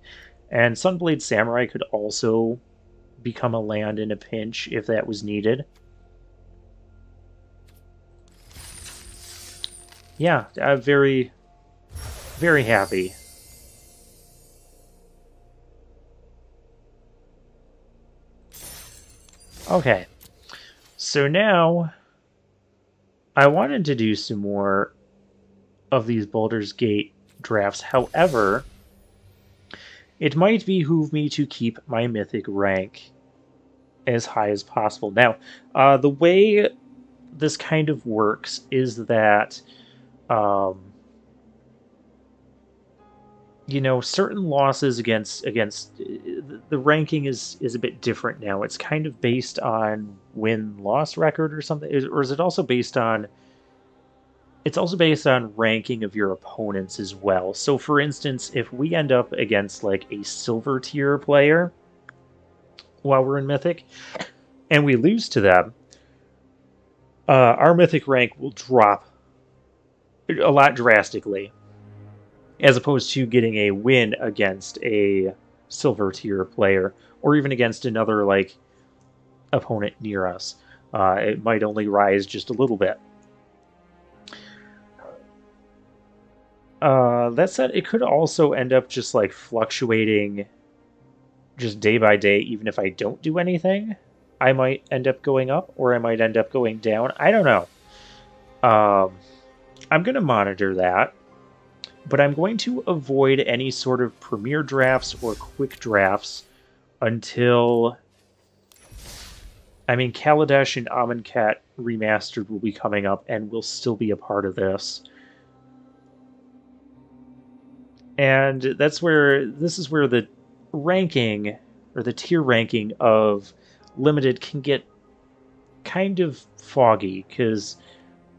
And Sunblade Samurai could also become a land in a pinch if that was needed. Yeah, I'm very, very happy. Okay, so now I wanted to do some more of these Baldur's Gate drafts. However, it might behoove me to keep my Mythic rank as high as possible. Now, the way this kind of works is that you know, certain losses against the ranking is a bit different now. It's kind of based on win-loss record or something, or is it also based on? It's also based on ranking of your opponents as well. So, for instance, if we end up against like a silver tier player while we're in Mythic, and we lose to them, our Mythic rank will drop a lot drastically, as opposed to getting a win against a silver tier player, or even against another like opponent near us. It might only rise just a little bit. That said, it could also end up just like fluctuating just day by day, even if I don't do anything. I might end up going up, or I might end up going down. I don't know. I'm going to monitor that, but I'm going to avoid any sort of premier drafts or quick drafts until... I mean, Kaladesh and Amonkhet Remastered will be coming up, and will still be a part of this. And this is where the ranking or the tier ranking of limited can get kind of foggy because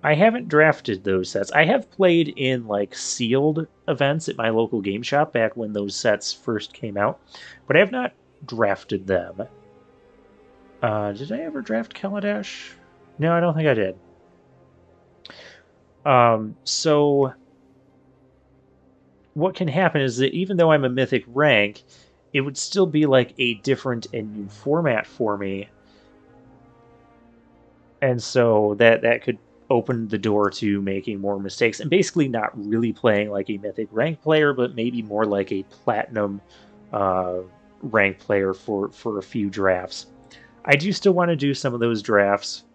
I haven't drafted those sets. I have played in like sealed events at my local game shop back when those sets first came out, but I have not drafted them. Did I ever draft Kaladesh? No, I don't think I did. So what can happen is that even though I'm a mythic rank, it would still be like a different and new format for me. And so that could open the door to making more mistakes and basically not really playing like a mythic rank player, but maybe more like a platinum rank player for a few drafts. I do still want to do some of those drafts.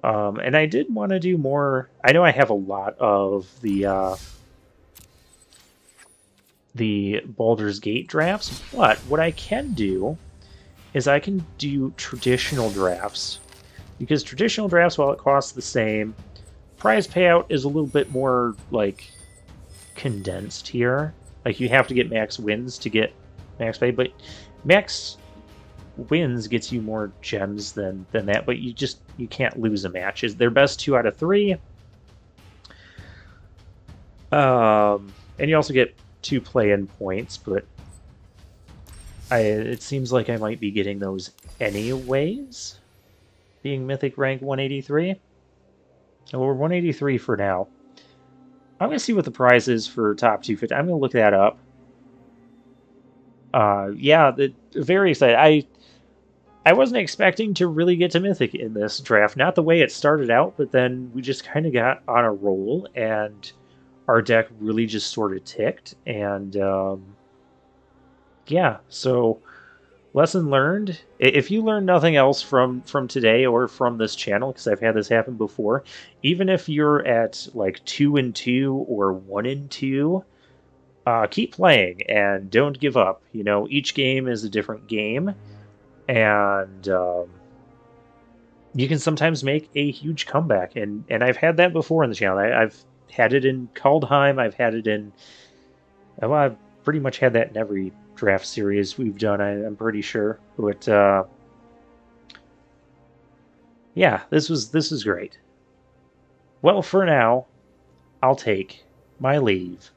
And I did want to do more. I know I have a lot of the Baldur's Gate drafts, but what I can do is I can do traditional drafts. Because traditional drafts, while it costs the same, prize payout is a little bit more, like, condensed here. Like, you have to get max wins to get max pay, but max wins gets you more gems than that, but you can't lose a match. They're best 2 out of 3. And you also get 2 play-in points, but it seems like I might be getting those anyways. Being Mythic rank 183. Well, we're 183 for now. I'm going to see what the prize is for top 250. I'm going to look that up. Yeah, very excited. I wasn't expecting to really get to Mythic in this draft. Not the way it started out, but then we just kind of got on a roll, and our deck really just sort of ticked. And yeah, so lesson learned. If you learn nothing else from today or from this channel, because I've had this happen before, even if you're at like 2-2 or 1-2, keep playing and don't give up. You know, each game is a different game, and you can sometimes make a huge comeback. And I've had that before in the channel. I've had it in Kaldheim. I've had it in. Well, I've pretty much had that in every draft series we've done, I'm pretty sure. But yeah, this was great. Well, for now, I'll take my leave.